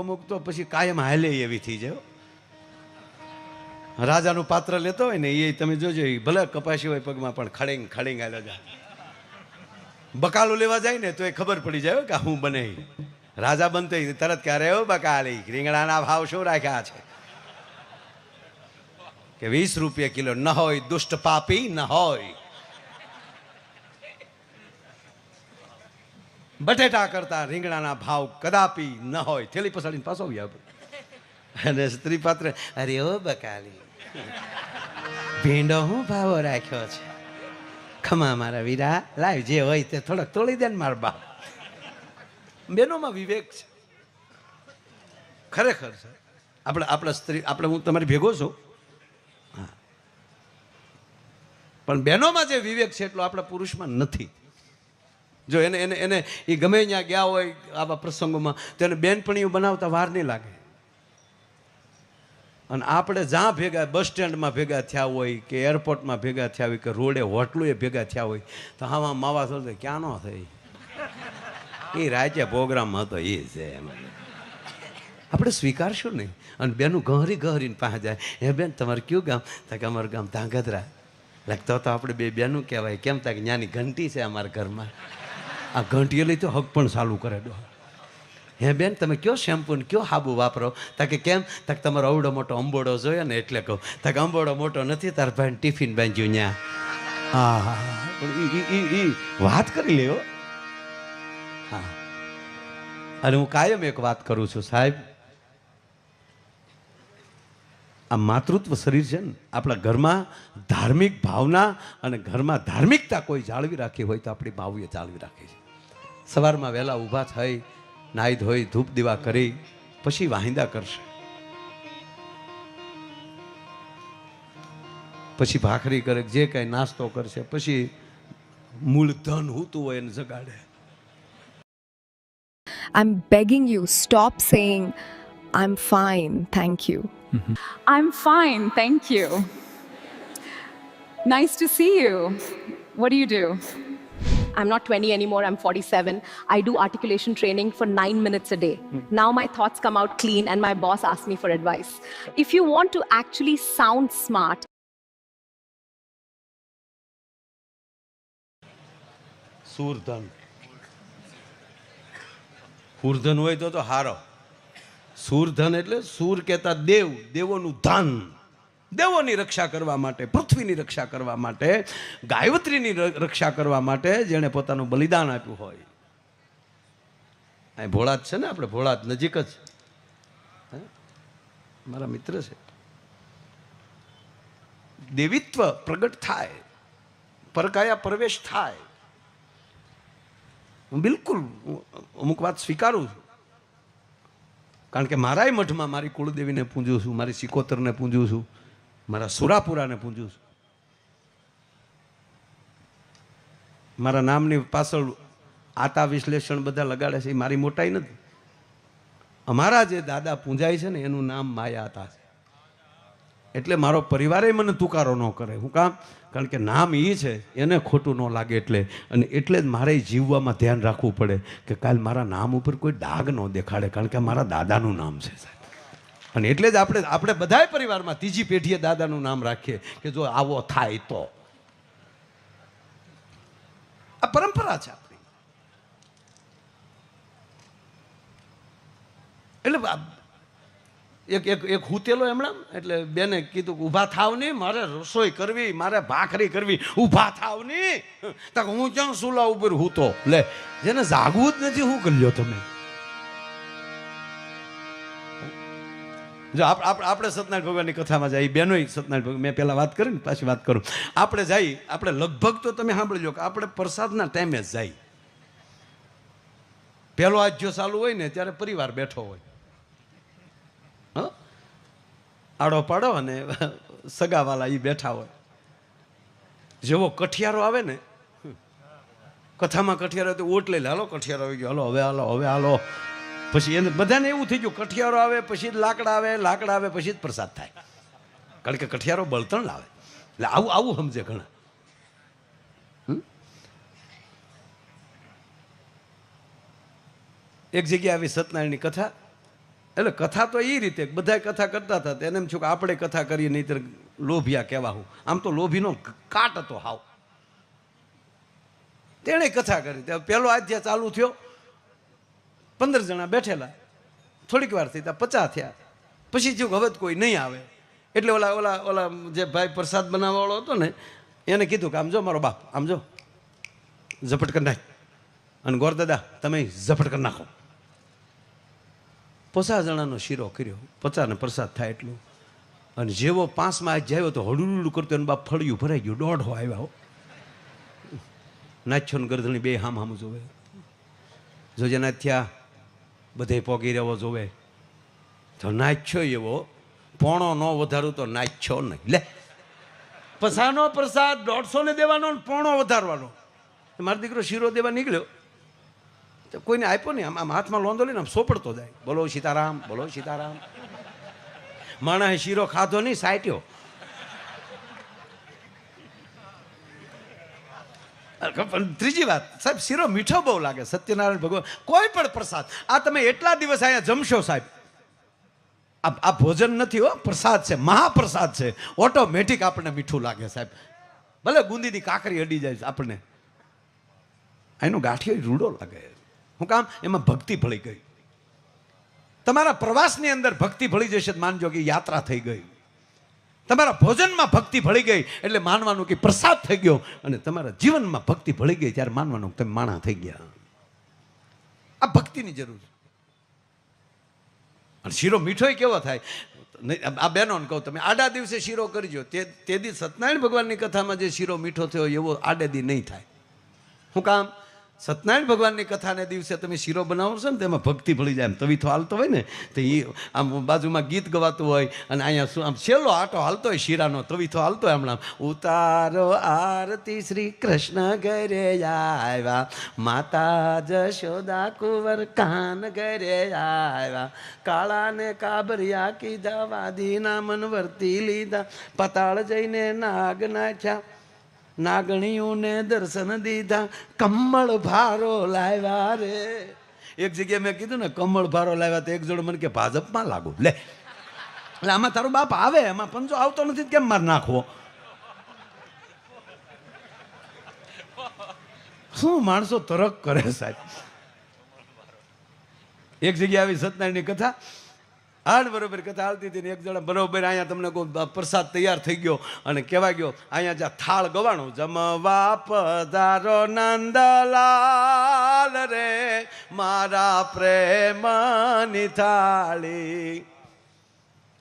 Speaker 1: અમુક તો પછી કાયમ હાલે એવી થઈ જાય. રાજાનું પાત્ર લેતો હોય ને એ તમે જોજો, એ ભલે કપાસી હોય પગમાં પણ ખડીંગ ખડીંગ હાલે જાય. બકાલું લેવા જાય ને તો એ ખબર પડી જાય કે હું બને. રાજા બનતો તરત ક્યારે હો બકાલી રીંગણાના ભાવ શું રાખ્યા છે કે 20 રૂપિયા કિલો ન હોય દુષ્ટ પાપી ન હોય. બટેટા કરતા રીંગણાના ભાવ કદાપી ન હોય. થેલી પસાડીને પાછો આવ્યા. અને સ્ત્રી પાત્ર અરે ઓ બકાલી ભીંડો હું ભાવો રાખ્યો છે. ખમા મારા વીરા લાવ જે હોય તે થોડોક તોડી દે ને મારા બાપ. બેનોમાં વિવેક છે ખરેખર છે. આપણા સ્ત્રી હું તમારી ભેગો છું હા, પણ બહેનોમાં જે વિવેક છે એટલો આપણા પુરુષમાં નથી. જો એને એને એને એ ગમે ત્યાં ગયા હોય આવા પ્રસંગોમાં તો એને બેનપણીઓ બનાવતા વાર નહીં લાગે. અને આપણે જ્યાં ભેગા બસ સ્ટેન્ડમાં ભેગા થયા હોય કે એરપોર્ટમાં ભેગા થયા હોય કે રોડે હોટલુએ ભેગા થયા હોય તો આમાં માવા થોડે ક્યાં ન થઈ એ રાજ્ય પ્રોગ્રામ હતો એ છે એમાં આપણે સ્વીકારશું નહીં. અને બેનું ગહરી ગહરીને પાસે જાય હે બેન તમારે કયું ગામ તો કે અમારું ગામ ધાંગધ્રા. લાગતો તો આપણે બે બેનું કહેવાય કેમ થાય કે ત્યાંની ઘંટી છે અમારા ઘરમાં. આ ઘંટીએ લઈ તો હક પણ ચાલુ કરે દો. હે બેન તમે કયો શેમ્પુ ને કયો હાબુ વાપરો તાકે કેમ તાકે તમારો અવડો મોટો અંબોડો જોયો ને એટલે કહું તાકે અંબોડો મોટો નથી તાર ભાઈ ટિફિન બાંધ્યું ત્યાં. હા હા પણ વાત કરી લ્યો. હા અને હું કાયમ એક વાત કરું છું સાહેબ, આ માતૃત્વ શરીર છે ને આપણા ઘરમાં ધાર્મિક ભાવના અને ઘરમાં ધાર્મિકતા કોઈ જાળવી રાખી હોય તો આપણી બાવુએ જાળવી રાખી છે. સવારમાં વહેલા ઊભા થઈ નાહી ધોઈ ધૂપ દીવા કરી પછી વાહિંદા કરશે, પછી ભાખરી કરે જે કાંઈ નાસ્તો કરશે, પછી મૂળ ધન હૂતું હોય એને જગાડે.
Speaker 10: I'm begging you, stop saying, I'm fine, thank you.
Speaker 11: I'm fine, thank you. Nice to see you. What do you do? I'm not 20 anymore, I'm 47. I do articulation training for 9 minutes a day. Now my thoughts come out clean and my boss asks me for advice. If you want to actually sound smart,
Speaker 1: સુરધન હુરધન હોય તો હારો. સુરધન એટલે સુર કહેતા દેવ, દેવોનું ધન, દેવોની રક્ષા કરવા માટે, પૃથ્વીની રક્ષા કરવા માટે, ગાયત્રીની રક્ષા કરવા માટે જેણે પોતાનું બલિદાન આપ્યું હોય. અહીં ભોળાત છે ને, આપણે ભોળાત નજીક જ મારા મિત્ર છે. દેવીત્વ પ્રગટ થાય, પરકાયા પ્રવેશ થાય. હું બિલકુલ અમુક વાત સ્વીકારું છું, કારણ કે મારાય મઠમાં મારી કુળદેવીને પૂજું છું, મારી સિકોતરને પૂજું છું, મારા સુરાપુરાને પૂજું છું. મારા નામની પાછળ આતા વિશ્લેષણ બધા લગાડે છે, એ મારી મોટાઈ નથી. અમારા જે દાદા પૂંજાય છે ને એનું નામ માયાતા છે. એટલે મારો પરિવારે મને તુકારો ન કરે. હું કામ? કારણ કે નામ એ છે, એને ખોટું ન લાગે એટલે. અને એટલે જ મારે જીવવામાં ધ્યાન રાખવું પડે કે કાલ મારા નામ ઉપર કોઈ ડાઘ ન દેખાડે, કારણ કે મારા દાદાનું નામ છે સાહેબ. અને એટલે જ આપણે બધાય પરિવારમાં ત્રીજી પેઢીએ દાદાનું નામ રાખીએ કે જો આવો થાય તો. આ પરંપરા છે આપણી. એટલે એક હુતેલો હમણાં, એટલે બેને કીધું કે ઊભા થાવ નહીં, મારે રસોઈ કરવી, મારે ભાખરી કરવી, ઊભા થાવ નહીં. તો હું ક્યાં સુલા ઉપર હૂતો? લે, જેને જાગવું જ નથી, શું કરી લ્યો તમે? જો આપણે સત્યનારાયણ ભગવાનની કથામાં જઈએ, બેનો સત્યનારાયણ ભગવાન, મેં પહેલાં વાત કરી ને પાછી વાત કરું. આપણે જઈએ, આપણે લગભગ તો તમે સાંભળી લો કે આપણે પ્રસાદના ટાઈમે જ જઈએ. પહેલો આજ્યો ચાલુ હોય ને ત્યારે પરિવાર બેઠો હોય, આડો પાડો, અને સગાવાલા એ બેઠા હોય. જેવો કઠિયારો આવે ને, કથામાં કઠિયારો તો ઓટ લઈ લે, હાલો કઠિયારો આવી ગયો, હાલો હવે હાલો હવે હાલો. પછી એને બધાને એવું થઈ ગયું, કઠિયારો આવે પછી જ લાકડા આવે, લાકડા આવે પછી જ પ્રસાદ થાય, કારણ કે કઠિયારો બળતણ લાવે. એટલે આવું સમજે ઘણા. એક જગ્યાએ આવી સત્યનારાયણની કથા. એટલે કથા તો એ રીતે બધા કથા કરતા હતા, એને એમ છું કે આપણે કથા કરીએ, નહીંતર લોભિયા કહેવા હું. આમ તો લોભીનો કાટ હતો હાવ. તેણે કથા કરી. પહેલો અધ્યાય ચાલુ થયો, 15 જણા બેઠેલા, થોડીક વાર થઈ ત્યાં 50 થયા. પછી જો હવે કોઈ નહીં આવે એટલે ઓલા જે ભાઈ પ્રસાદ બનાવવાવાળો હતો ને એને કીધું કે આમ જો મારો બાપ, આમ જો ઝપટ કરી નાખ, અને ગોરદાદા તમે ઝપટ કરી નાખો. 50 જણાનો શીરો કર્યો, 50 ને પ્રસાદ થાય એટલું. અને જેવો 5માં જાય તો હળુલું કરતો એને બાપ ફળિયું ભરાઈ ગયું, 150 આવ્યા. નાચ્યો ને ગરદણી બે હામ જોવે, જોજે નાથ્યા બધે પોગી રહેવો જોવે. તો નાચ્યો એવો પોણો ન વધારું તો નાચ્યો નહીં. લે, 50નો પ્રસાદ 150 ને દેવાનો, પોણો વધારવાનો. મારો દીકરો શીરો દેવા નીકળ્યો, કોઈને આપ્યો નહીં, આમ હાથમાં લોંદો લઈને આમ સોપડતો જાય, બોલો સીતારામ, બોલો સીતારામ. માણસે શીરો ખાધો નહીં, સાટ્યો. ત્રીજી વાત, સાહેબ શીરો મીઠો બહુ લાગે. સત્યનારાયણ ભગવાન કોઈ પણ પ્રસાદ, આ તમે એટલા દિવસ અહીંયા જમશો સાહેબ, આ ભોજન નથી હો, પ્રસાદ છે, મહાપ્રસાદ છે. ઓટોમેટિક આપણને મીઠું લાગે સાહેબ. ભલે ગુંદીની કાકરી અડી જાય આપણને, એનો ગાંઠિયો રૂડો લાગે. હું કામ? એમાં ભક્તિ ભળી ગઈ. તમારા પ્રવાસની અંદર ભક્તિ ભળી જશે, માનજો કે યાત્રા થઈ ગઈ. તમારા ભોજનમાં ભક્તિ ભળી ગઈ એટલે માનવાનું કે પ્રસાદ થઈ ગયો, અને તમારા જીવનમાં ભક્તિ ભળી ગઈ ત્યારે માનવાનું કે તમે માણા થઈ ગયા. આ ભક્તિની જરૂર છે. અને શીરો મીઠો કેવો થાય? આ બહેનોને કહું, તમે આડા દિવસે શીરો કરજો, તે દી સત્યનારાયણ ભગવાનની કથામાં જે શીરો મીઠો થયો એવો આડે દી નહીં થાય. શું કામ? સત્યનારાયણ ભગવાનની કથાને દિવસે તમે શીરો બનાવો છો ને તેમાં ભક્તિ ભળી જાય. એમ તવીથો હાલતો હોય ને તો એ આમ બાજુમાં ગીત ગવાતું હોય, અને અહીંયા શું આમ છેલ્લો આટો હાલતો હોય શીરાનો, તવીથો હાલતો હોય હમણાં, ઉતારો આરતી શ્રી કૃષ્ણ ઘરે આવ્યા, માતા જશોદા કુંવર કાન ઘરે આવ્યા, કાળાને કાબરિયા કીધા, વાદીના મન વર્તી લીધા, પતાળ જઈને નાગ નાખ્યા. નાગણીઓને દર્શન દીધા, કમળ ભારો લાવ્યા રે. એક જગ્યાએ મેં કીધું ને કમળ ભારો લાવ્યા, તો એક જોડે મને કે ભાજપમાં લાગુ. લે એટલે આમાં તારો બાપ આવે, એમાં પંજો આવતો નથી, કેમ માર નાખવો? શું માણસો તરક કરે સાહેબ. એક જગ્યાએ આવી સત્યનારાયણની કથા, હાલ બરોબર કથા આવતી હતી ને એક જણા બરોબર અહીંયા તમને કોઈ પ્રસાદ તૈયાર થઈ ગયો અને કહેવા ગયો અહીંયા જ્યાં થાળ ગવાણું, જમવા પધારો નંદલાલ રે મારા પ્રેમની થાળી,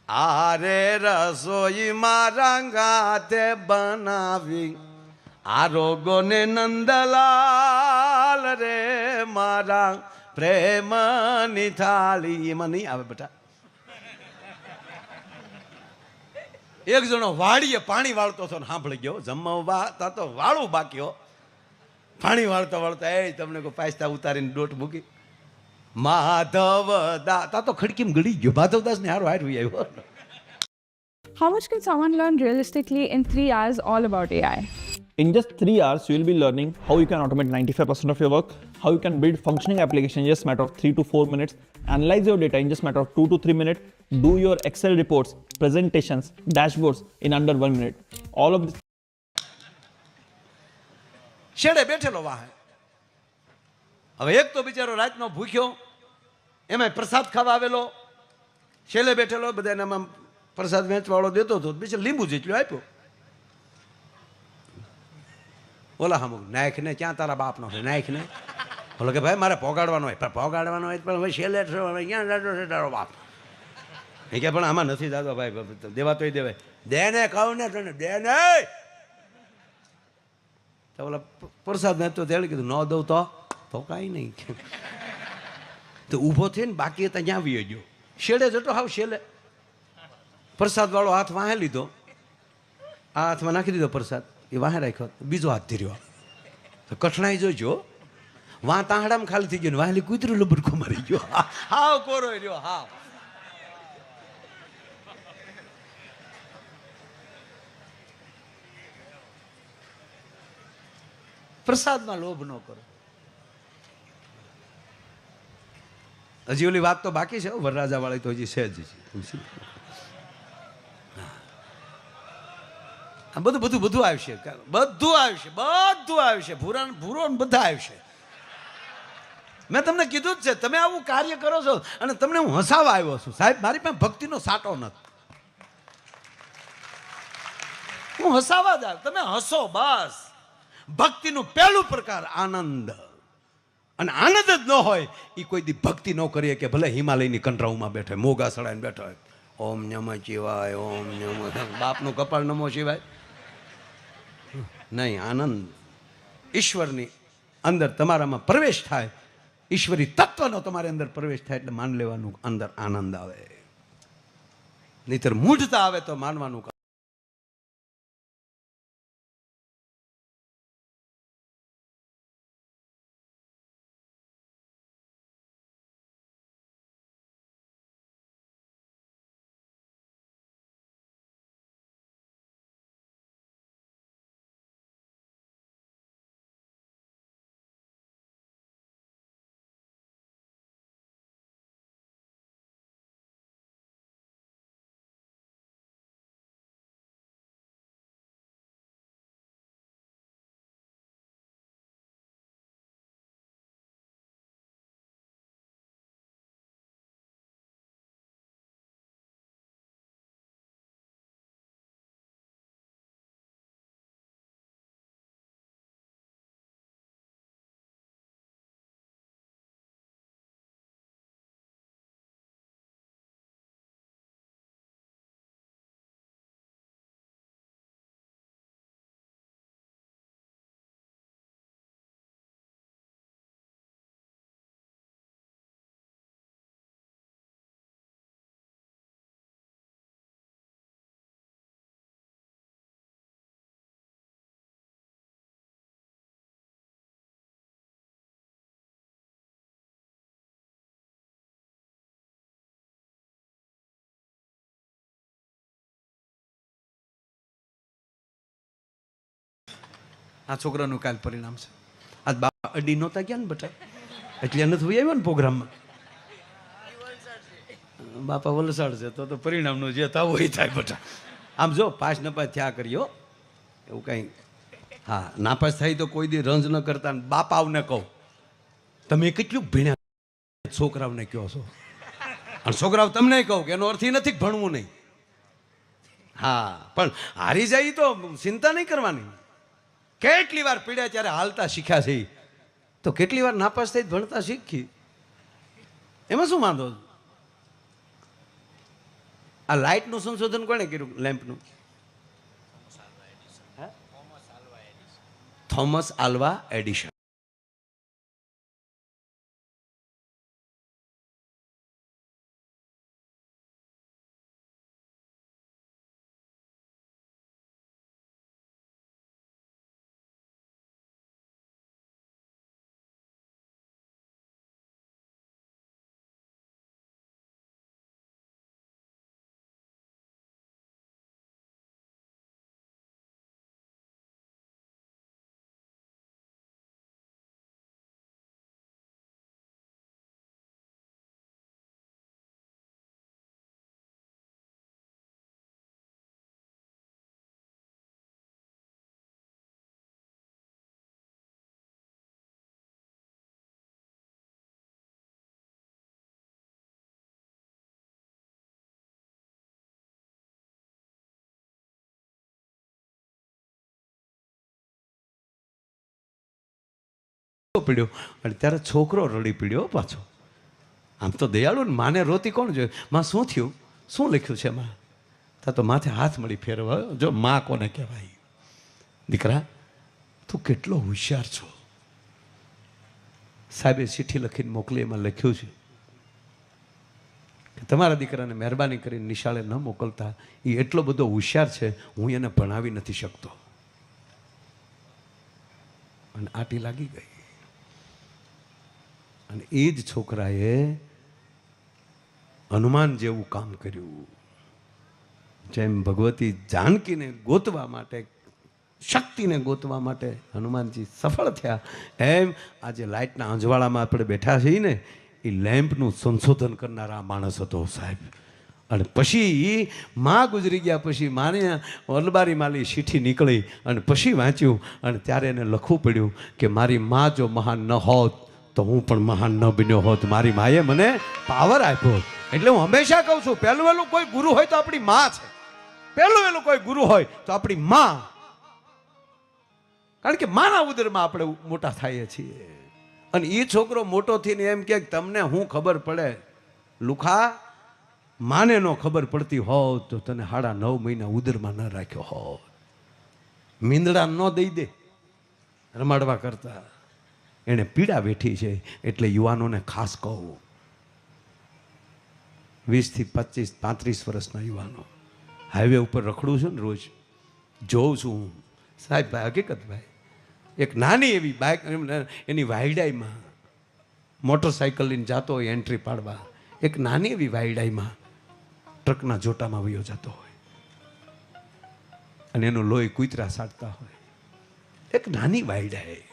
Speaker 1: આરે રસોઈ મારા ગાતે બનાવી, આરોગોને નંદલાલ રે મારા પ્રેમની થાળી. એમાં નહીં આવે બેટા. એક જણો વાડીએ પાણી વાળતો હતો ને સાંભળી ગયો, જમવા તા તો વાળું બાકી હો, પાણી વાળતા વાળતા એ તમને કોઈ પાયસ્તા ઉતારીને ડોટ મૂકી, માધવ દા તા તો ખડકીમાં ગળી ગયો. માધવદાસ ને હારો હાર્યું આવ્યો.
Speaker 12: How much can someone learn realistically in 3 hours all about AI?
Speaker 4: In just 3 hours, you will be learning how you can automate 95% of your work, how you can build functioning application in just a matter of 3 to 4 minutes, analyze your data in just a matter of 2 to 3 minutes, do your Excel reports, presentations, dashboards in under 1 minute. All of this.
Speaker 1: શેડે બેઠેલો વાહે. હવે એક તો બિચારો રાતનો ભૂખ્યો, એમાં પ્રસાદ ખાવા આવેલો, શેલે બેઠેલો, બધાને આમાં પ્રસાદ વેચવાળો દેતો હતો, બિચારો લીંબુ જેટલું આપ્યો. ઓલા હમ નાયક ને ક્યાં તારા બાપનો છે નાયક ને? બોલો કે ભાઈ મારે પોગાડવાનો હોય, પણ પોગાડવાનો હોય પણ હવે છેલ્લે ક્યાં જાડો છે તારો બાપ? એ કે પણ આમાં નથી દાદો ભાઈ, દેવા તોય દેવાય. દે ને કહું ને તને, દે ને. તો ઓલા પ્રસાદ ને તો તેણે કીધું ન દઉં તો કાંઈ નહીં. તો ઊભો થઈને બાકી હતા ત્યાં આવી ગયો, શેડે જતો હાવ શેલે. પ્રસાદ વાળો હાથ વાહે લીધો, આ હાથમાં નાખી દીધો પ્રસાદ, એ વાહે રાખ્યો, બીજો હાથ ધીર્યો. તો કઠણાઈ જોઈજો, વાં તાંહડામાં ખાલી થઈ ગયો, વાહેલી કૂતરું લબડકો મારી ગયો, હાવ કોરો રહ્યો હાવ. પ્રસાદમાં લોભ ન કરો. હજી ઓલી વાત તો બાકી છે, વરરાજા વાળી તો હજી છે જ. બધું બધું બધું આવશે, બધું આવશે, બધું આવશે, ભૂરો ને બધા આવશે. મેં તમને કીધું જ છે, તમે આવું કાર્ય કરો છો અને તમને હું હસાવા આવ્યો છું સાહેબ. મારી પાસે ભક્તિનો સાટો નથી, હું હસાવા જ. તમે હસો બસ. ભક્તિનું પહેલું પ્રકાર આનંદ, અને આનંદ જ ન હોય એ કોઈ દી ભક્તિ ન કરીએ. કે ભલે હિમાલયની કંડરાવમાં બેઠો, મોગા સડાઈને બેઠો હોય, ઓમ નમઃ શિવાય, ઓમ નમઃ, બાપનું કપાળ નમો શિવાય નહીં. આનંદ ઈશ્વરની અંદર તમારામાં પ્રવેશ થાય, ઈશ્વરી તત્વનો તમારી અંદર પ્રવેશ થાય એટલે માન લેવાનું અંદર આનંદ આવે. નહીતર મૂઢતા આવે તો માનવાનું આ છોકરાનું કાલ પરિણામ છે. આજ બાપા અડી નહોતા ગયા ને બટા, એટલે નથી આવ્યો ને પ્રોગ્રામમાં. બાપા વલસાડ છે તો પરિણામનું જે થવું એ થાય બટા. આમ જો પાસ નપાસ થયા કર્યો એવું કંઈ. હા, નાપાસ થાય તો કોઈ દી રંજ ન કરતા. બાપાઓને કહું, તમે કેટલું ભણ્યા છોકરાઓને કહો છો, અને છોકરાઓ તમને કહું કે એનો અર્થ એ નથી ભણવું નહીં. હા, પણ હારી જાય તો ચિંતા નહીં કરવાની. કેટલી વાર પીડ્યા ત્યારે હાલતા શીખ્યા છે, તો કેટલી વાર નાપાસ થઈ ભણતા શીખી. એમાં શું વાંધો? આ લાઇટનું સંશોધન કોણે કર્યું? લેમ્પનું થોમસ આલ્વા એડિશન. પીડ્યો અને ત્યારે છોકરો રડી પીડ્યો પાછો. આમ તો દયાળુ ને માને રોતી કોણ જોઈએ? માં શું થયું, શું લખ્યું છે એમાં? તા તો માથે હાથ મળી ફેરવા. જો માં કોને કહેવાય? દીકરા તું કેટલો હોશિયાર છો. સાહેબે ચિઠ્ઠી લખીને મોકલી, એમાં લખ્યું છે કે તમારા દીકરાને મહેરબાની કરીને નિશાળે ન મોકલતા, એ એટલો બધો હોશિયાર છે, હું એને ભણાવી નથી શકતો. અને આટી લાગી ગઈ. અને એ જ છોકરાએ હનુમાન જેવું કામ કર્યું. જેમ ભગવતી જાનકીને ગોતવા માટે, શક્તિને ગોતવા માટે હનુમાનજી સફળ થયા, એમ આજે લાઇટના અંજવાળામાં આપણે બેઠા છીએ ને, એ લેમ્પનું સંશોધન કરનારા માણસ હતો સાહેબ. અને પછી માં ગુજરી ગયા પછી માને અલબારી માલી ચિઠ્ઠી નીકળી અને પછી વાંચ્યું, અને ત્યારે એને લખવું પડ્યું કે મારી માં જો મહાન ન હોત તો હું પણ મહાન ન બન્યો હોત. મારી માએ મને પાવર આપ્યો. એટલે હું હંમેશા કહું છું, પહેલું વહેલું કોઈ ગુરુ હોય તો આપણી માં છે. પહેલું વહેલું કોઈ ગુરુ હોય તો આપણી માં. કારણ કે માના ઉદરમાં આપણે મોટા થઈએ છીએ. અને એ છોકરો મોટો થઈને એમ કે તમને હું ખબર પડે? લુખા, માને નો ખબર પડતી હોત તો તને 9.5 મહિના ઉદરમાં ન રાખ્યો હોત. મીંદડા ન દઈ દે રમાડવા કરતા. એને પીડા બેઠી છે. એટલે યુવાનોને ખાસ કહું, 20 થી 25, 35 વર્ષના યુવાનો હાઈવે ઉપર રખડું છું ને, રોજ જોઉં છું સાહેબ. ભાઈ હકીકત ભાઈ, એક નાની એવી બાઇક એની વાયડાઈમાં મોટરસાઇકલ લઈને જતો હોય એન્ટ્રી પાડવા, એક નાની એવી વાયડાઈમાં ટ્રકના જોટામાં વયો જતો હોય અને એનું લોહી કૂતરા સાટતા હોય. એક નાની વાયડાઈ.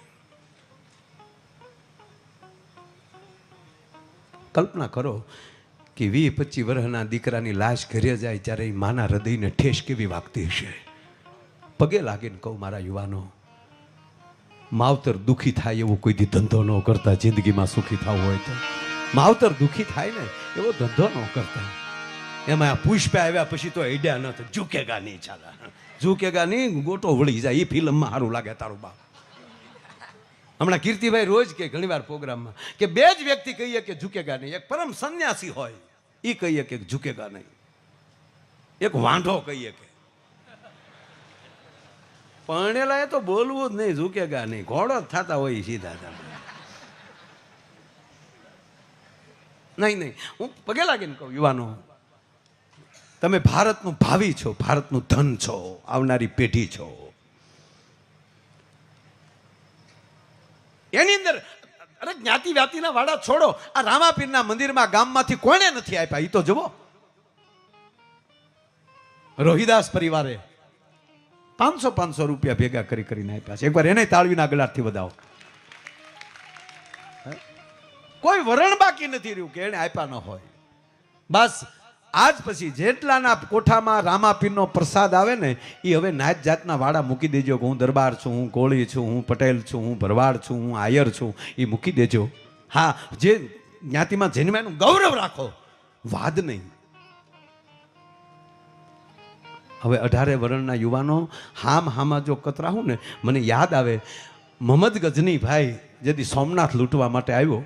Speaker 1: કલ્પના કરો કે 20-25 વર્ષના દીકરાની લાશ ઘરે જાય ત્યારે એ માના હૃદયને ઠેસ કેવી વાગતી હશે. પગે લાગીને કહું મારા યુવાનો, માવતર દુઃખી થાય એવો કોઈ દી ધંધો ન કરતા. જિંદગીમાં સુખી થવું હોય તો માવતર દુઃખી થાય ને એવો ધંધો ન કરતા. એમાં પુષ્પે આવ્યા પછી તો આઈડિયા ન થાય. ઝૂકેગા નહીં, ચાલા ઝૂકેગા નહીં, ગોટો વળી જાય. એ ફિલ્મમાં સારું લાગે તારું બાપ. હમણાં કીર્તિભાઈ રોજ કે ઘણીવાર પ્રોગ્રામમાં કે 2 જ વ્યક્તિ કહીએ કે ઝૂકેગા નહીં. એક પરમ સંન્યાસી હોય એ કહીએ કે ઝૂકેગા નહીં, એક વાંઢો કહીએ કે. પરણેલા એ તો બોલવું જ નહીં, ઝૂકેગા નહીં. ઘોડો જ થતા હોય સીધા. નહીં, હું પગે લાગીને કહું યુવાનો, તમે ભારતનું ભાવિ છો, ભારતનું ધન છો, આવનારી પેઢી છો. એની અંદર અરે જ્ઞાતિ વ્યાતિના વાડા છોડો. આ રામાપીરના મંદિરમાં ગામમાંથી કોણે નથી આપ્યા? એ તો જુઓ. રોહિદાસ પરિવારે 500 રૂપિયા ભેગા કરીને આપ્યા છે. એકવાર એને તાળવીના ગળાથી વધાવો. કોઈ વરણ બાકી નથી રહ્યું કે એને આપ્યા ન હોય. બસ આજ પછી જેટલાના કોઠામાં રામાપીરનો પ્રસાદ આવે ને એ હવે નાત જાતના વાડા મૂકી દેજો કે હું દરબાર છું, હું કોળી છું, હું પટેલ છું, હું ભરવાડ છું, હું આયર છું, એ મૂકી દેજો. હા, જે જ્ઞાતિમાં જન્મ્યાનું ગૌરવ રાખો, વાદ નહીં. હવે 18 વર્ષના યુવાનો હામાં જો કતરાવું ને, મને યાદ આવે મોહમ્મદ ગજની ભાઈ જેથી સોમનાથ લૂંટવા માટે આવ્યો.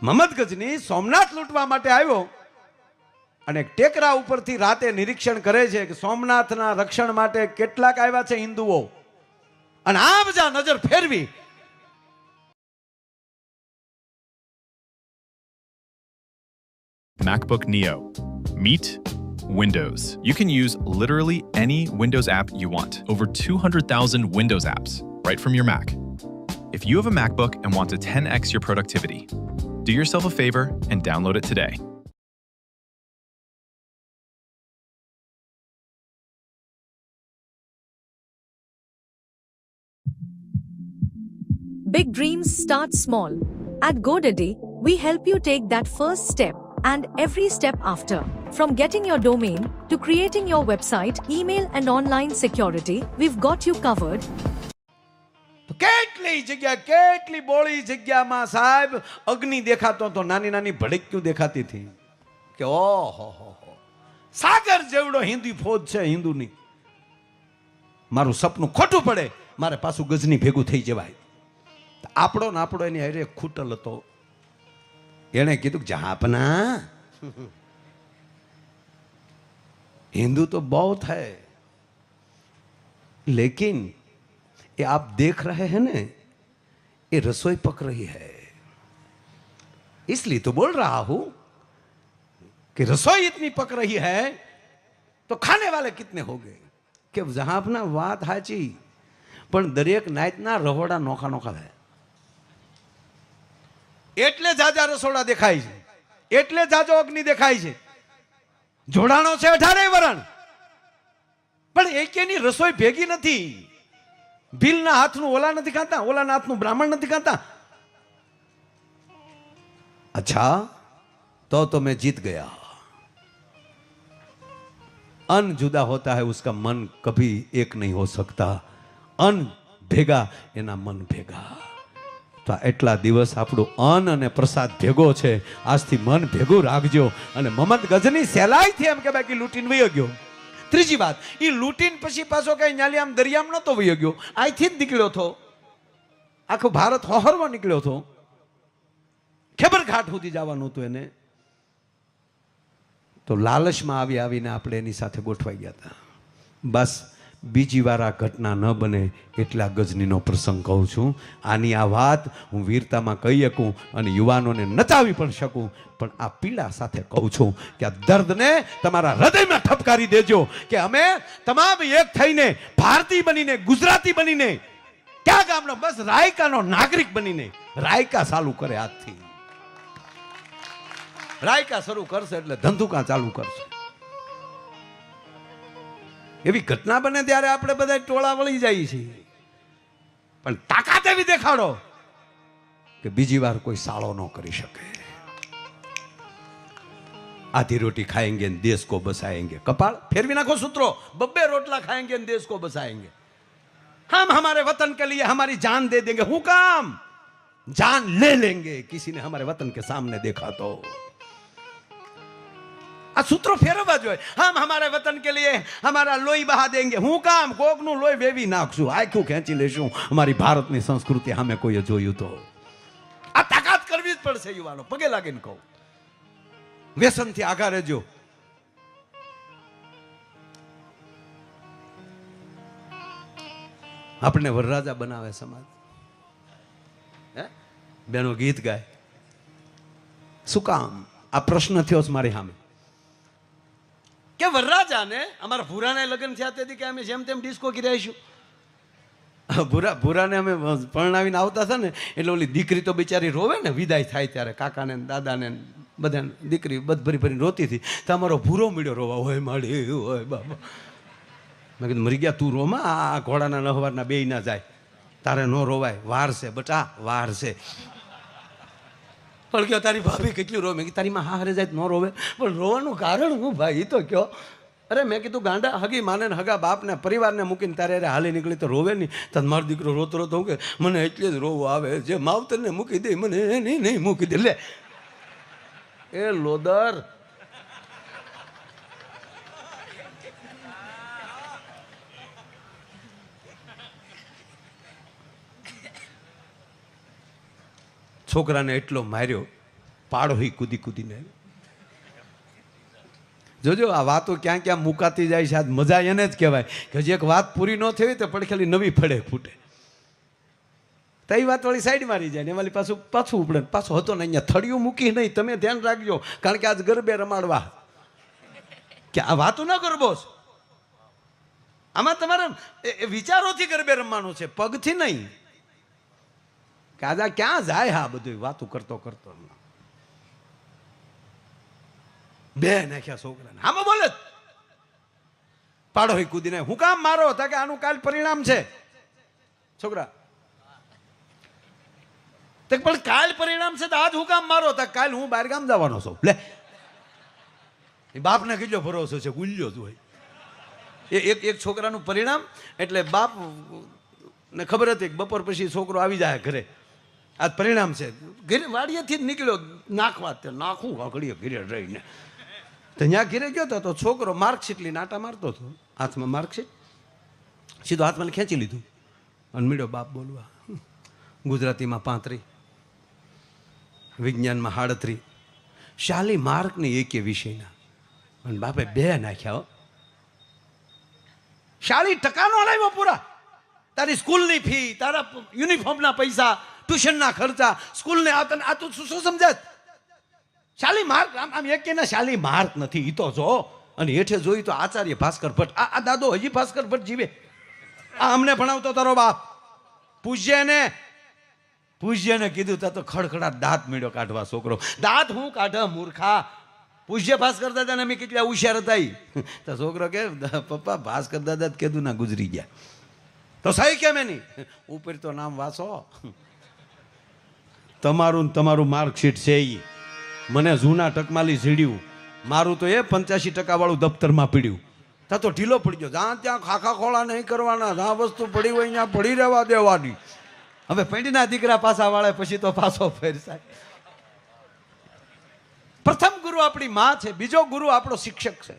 Speaker 1: મોહમ્મદ ગજની સોમનાથ લૂંટવા માટે આવ્યો અને ટેકરા ઉપરથી રાતે નિરીક્ષણ કરે છે કે સોમનાથના રક્ષણ માટે કેટલાક આવ્યા છે હિન્દુઓ, અને આ બધા નજર ફેરવી
Speaker 13: MacBook Neo. Meet Windows. You can use literally any Windows app you want. Over 200,000 Windows apps right from your Mac. If you have a MacBook and want to 10x your productivity, do yourself a favor and download it today.
Speaker 9: Big dreams start small. At GoDaddy, we help you take that first step and every step after. From getting your domain to creating your website, email and online security, we've got you covered.
Speaker 1: કેટલી જગ્યા, કેટલી બોળી જગ્યામાં સાહેબ અગ્નિ દેખાતો તો, નાની ભડક્યું દેખાતી હતી કે ઓહો સાગર જેવડો હિન્દી ફોજ છે હિન્દુની. મારું સપનું ખોટું પડે, મારે પાછું ગજની ભેગું થઈ જવાય. આપણો ને આપણો એની હારે ખૂટલ હતો. એણે કીધું કે જહાપના हिंदू तो बहुत है, लेकिन ये आप देख रहे हैं ना, ये रसोई पक रही है, इसलिए तो बोल रहा हूं कि रसोई इतनी पक रही है तो खाने वाले कितने होंगे. कि जहां अपना बात हाची, पण दरेक नाइटना रहोड़ा नोखा नोखा है. એટલે જાજા રસોડા દેખાય છે, એટલે જાજો અગ્નિ દેખાય છે. જોડાણો છે 18 વરણ, પણ એકેની રસોઈ ભેગી નથી. ભીલના હાથનું ઓલા નથી ખાતા, ઓલાના હાથનું બ્રાહ્મણ નથી ખાતા. अच्छा तो मैं जीत गया. अन्न जुदा होता है, उसका मन कभी एक नहीं हो सकता. अन्न भेगा एना मन भेगा. तो એટલા દિવસ આપણું અન્ન અને પ્રસાદ ભેગો છે. આજથી મન ભેગું રાખજો. અને મોહમ્મદ ગજની સહેલાઈથી એમ કે બાકી લૂંટીને વયો ગયો. ત્રીજી વાત, એ લૂંટીને પછી પાછો કઈ ન્યાલી આમ દરિયામાં નતો વયો ગયો, અહીંથી જ નીકળ્યો હતો. આખું ભારત હોહરવા નીકળ્યો હતો. ખેબર ઘાટ સુધી જવાનું હતું એને. તો લાલચમાં આવીને આપણે એની સાથે ગોઠવાઈ ગયા હતા. બસ બીજી વાર આ ઘટના ન બને એટલા ગજનીનો પ્રસંગ કહું છું. આની આ વાત હું વીરતામાં કહી શકું અને યુવાનોને નચાવી પણ શકું, પણ આ પીડા સાથે કહું છું કે આ દર્દને તમારા હૃદયમાં ઠપકારી દેજો કે અમે તમામ એક થઈને ભારતીય બનીને, ગુજરાતી બનીને, ક્યાં ગામનો બસ રાયકાનો નાગરિક બનીને રાયકા ચાલુ કરે. આજથી રાયકા શરૂ કરશે એટલે ધંધુકા ચાલુ કરશે. એવી ઘટના બને ત્યારે આપણે બધા ટોળા વળી જઈએ છીએ, પણ તાકાત એવી દેખાડો કે બીજી વાર કોઈ સાળો ન કરી શકે. आधी रोटी खाएंगे देश को बसाएंगे. कपाल फेरवी नाखो सूत्रो, बब्बे रोटला खाएंगे देश को बसाएंगे. हम हमारे वतन के लिए हमारी जान दे देंगे. हूं काम जान ले लेंगे किसी ने हमारे वतन के सामने देखा तो. आ सूत्रो फेरवा जो है. हम हमारे वतन के लिए हमारा लोही बहा देंगे. हूं काम कोकનું લોહી વેવી નાખશું, આખું ખેંચી લેશું. અમારી ભારતની સંસ્કૃતિ સામે કોઈએ જોયું તો આ તાકાત કરવી જ પડશે. યુવાનો પગે લાગીને કહું, વ્યસનથી આગા રહેજો. આપણે વરરાજા બનાવે સમાજ. બેનો ગીત ગાય. શું કામ? આ પ્રશ્ન થયો છે મારી સામે કે વરરાજાને અમારા ભૂરાને લગ્ન થયા તેથી કે અમે જેમ તેમ ડિસ્કો કરાવીશું. ભૂરાને અમે પરણાવીને આવતા હતા ને એટલે ઓલી દીકરી તો બિચારી રોવે ને, વિદાય થાય ત્યારે કાકાને દાદાને બધાને દીકરી બધ ભરી ભરીને રોતી હતી. તો અમારો ભૂરો મળ્યો રોવા, હોય માડી હોય બાબા. મેં કીધું મરી ગયા તું રોમાં, આ ઘોડાના નહવારના બેય ના જાય, તારે ન રોવાય, વાર છે બટા, વાર છે. પણ કયો તારી ભાભી કેટલી રોવે? મેં કીધું તારી માં હારે જાય ન રોવે, પણ રોવાનું કારણ હું ભાઈ એ તો કયો. અરે મેં કીધું ગાંડા, હગી માને ને હગા બાપને પરિવારને મૂકીને તારે અરે હાલી નીકળી તો રોવે નહીં. તો મારો દીકરો રોતો રોતો હું કે મને એટલે જ રોવો આવે, જે માવતરને મૂકી દે મને નહીં મૂકી દે. લે એ લોદર, છોકરાને એટલો માર્યો, પાડોહી કૂદી કૂદીને. જોજો આ વાતો ક્યાં ક્યાં મુકાતી જાય છે. આજ મજા એને જ કહેવાય કે હજી એક વાત પૂરી ન થઈ હોય તો પડખેલી નવી ફળે ફૂટે. તો એ વાત વાળી સાઈડ મારી જાય ને એમાં પાછું ઉપડે. પાછું હતો ને અહીંયા થળિયું મૂકી નહીં, તમે ધ્યાન રાખજો, કારણ કે આજ ગરબે રમાડવા કે આ વાતો ન કરબો. આમાં તમારે વિચારોથી ગરબે રમવાનું છે, પગથી નહીં. કે આજે ક્યાં જાય હા બધું વાતું કરતો કરતો બે નાખ્યા છોકરાને. આમાં બોલે પાડો હોય કૂદીને, હું કામ મારો હતા કે આનું કાલ પરિણામ છે. છોકરા પણ કાલ પરિણામ છે તો આજ હું કામ મારો હતા? કાલ હું બહાર ગામ જવાનો છું. લે એ બાપને કેટલો ભરોસો છે, ગુલ્યો જ હોય. એક છોકરાનું પરિણામ એટલે બાપ ને ખબર હતી કે બપોર પછી છોકરો આવી જાય ઘરે, આજ પરિણામ છે. ઘરે વાડીએથી જ નીકળ્યો નાખવા, તે નાખું હકડીએ ઘરે રહીને. તો ત્યાં ઘરે ગયો તો છોકરો માર્કશીટ લઈને આટા મારતો હતો, હાથમાં માર્કશીટ સીધો હાથમાં ખેંચી લીધું અને મીડો બાપ બોલવા. ગુજરાતીમાં 35, વિજ્ઞાનમાં 37, શાલી માર્ક ને એકે વિષયના. અને બાપે 2 નાખ્યા. શાળી ટકાનો લાવ્યો પૂરા. તારી સ્કૂલની ફી, તારા યુનિફોર્મના પૈસા, ટ્યુશનના ખર્ચા, સ્કૂલને આ તું શું સમજાય? શાલી માર્ક આમ એક કે ના શાલી માર્ક નથી, ઈ તો જો. અને હેઠે જોઈ તો આચાર્ય ભાસ્કર ભટ્ટ. આ દાદો હજી ભાસ્કર ભટ્ટ જીવે. આ અમને ભણાવતો તારો બાપ. પૂજ્યને કીધું તા તો ખડખડાટ દાંત મીડ્યો કાઢવા છોકરો. દાંત હું કાઢા મૂર્ખા, પૂજ્ય ભાસ્કર દાદા ને અમે કેટલા હોશિયાર હતા. તો છોકરો કે પપ્પા ભાસ્કર દાદા જ કીધું ના ગુજરી ગયા. તો સહી કેમ એની ઉપર તો નામ વાંચો. તમારું માર્કશીટ છે ઈ મને જૂના ટકમાલી ઝીડ્યું, મારું તો એ 85% વાળું દફતરમાં પીડ્યું. તા તો ઢીલો પડી ગયો. જ્યાં ત્યાં ખાખા ખોળા નહીં કરવાના, જ્યાં વસ્તુ પડી હોય ત્યાં પડી રહેવા દેવાની. હવે પેઢીના દીકરા પાછા વાળે પછી તો પાછો ફેરસાય. પ્રથમ ગુરુ આપણી માં છે, બીજો ગુરુ આપણો શિક્ષક છે.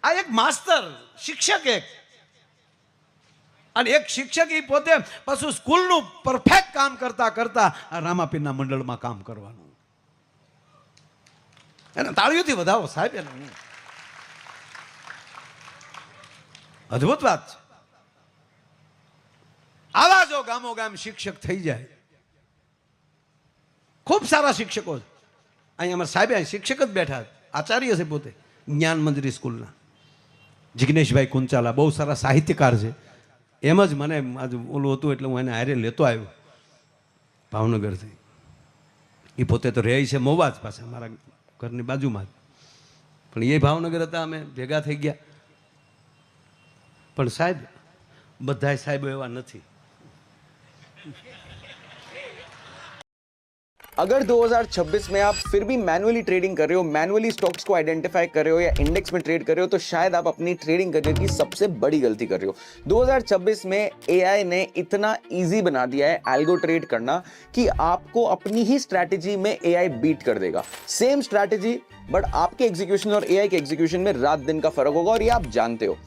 Speaker 1: આ એક માસ્તર શિક્ષક એક, અને એક શિક્ષક એ પોતે પાછું સ્કૂલનું પરફેક્ટ કામ કરતા કરતા આ રામાપીરના મંડળમાં કામ કરવાનું. એને તાળીઓથી વધાવો સાહેબ. એને અદ્ભુત વાત છે. આવા જો ગામો ગામ શિક્ષક થઈ જાય, ખૂબ સારા શિક્ષકો. અહીંયા અમારા સાહેબ શિક્ષક જ બેઠા, આચાર્ય છે પોતે, જ્ઞાન મંજરી સ્કૂલના જિગ્નેશભાઈ કુંચાલા, બહુ સારા સાહિત્યકાર છે. એમ જ મને આજે ઓલું હતું એટલે હું એને હારે લેતો આવ્યો ભાવનગરથી. એ પોતે તો રહે છે મોવા જ પાસે, મારા ઘરની બાજુમાં જ. પણ એ ભાવનગર હતા, અમે ભેગા થઈ ગયા. પણ સાહેબ બધાય સાહેબો એવા નથી.
Speaker 14: अगर 2026 में आप फिर भी मैनुअली ट्रेडिंग कर रहे हो, मैनुअली स्टॉक्स को आइडेंटिफाई कर रहे हो या इंडेक्स में ट्रेड कर रहे हो, तो शायद आप अपनी ट्रेडिंग करियर की सबसे बड़ी गलती कर रहे हो. 2026 में एआई ने इतना इजी बना दिया है एल्गो ट्रेड करना कि आपको अपनी ही स्ट्रैटेजी में एआई बीट कर देगा. सेम स्ट्रैटेजी बट आपके एग्जीक्यूशन और एआई के एग्जीक्यूशन में रात दिन का फर्क होगा, और ये आप जानते हो.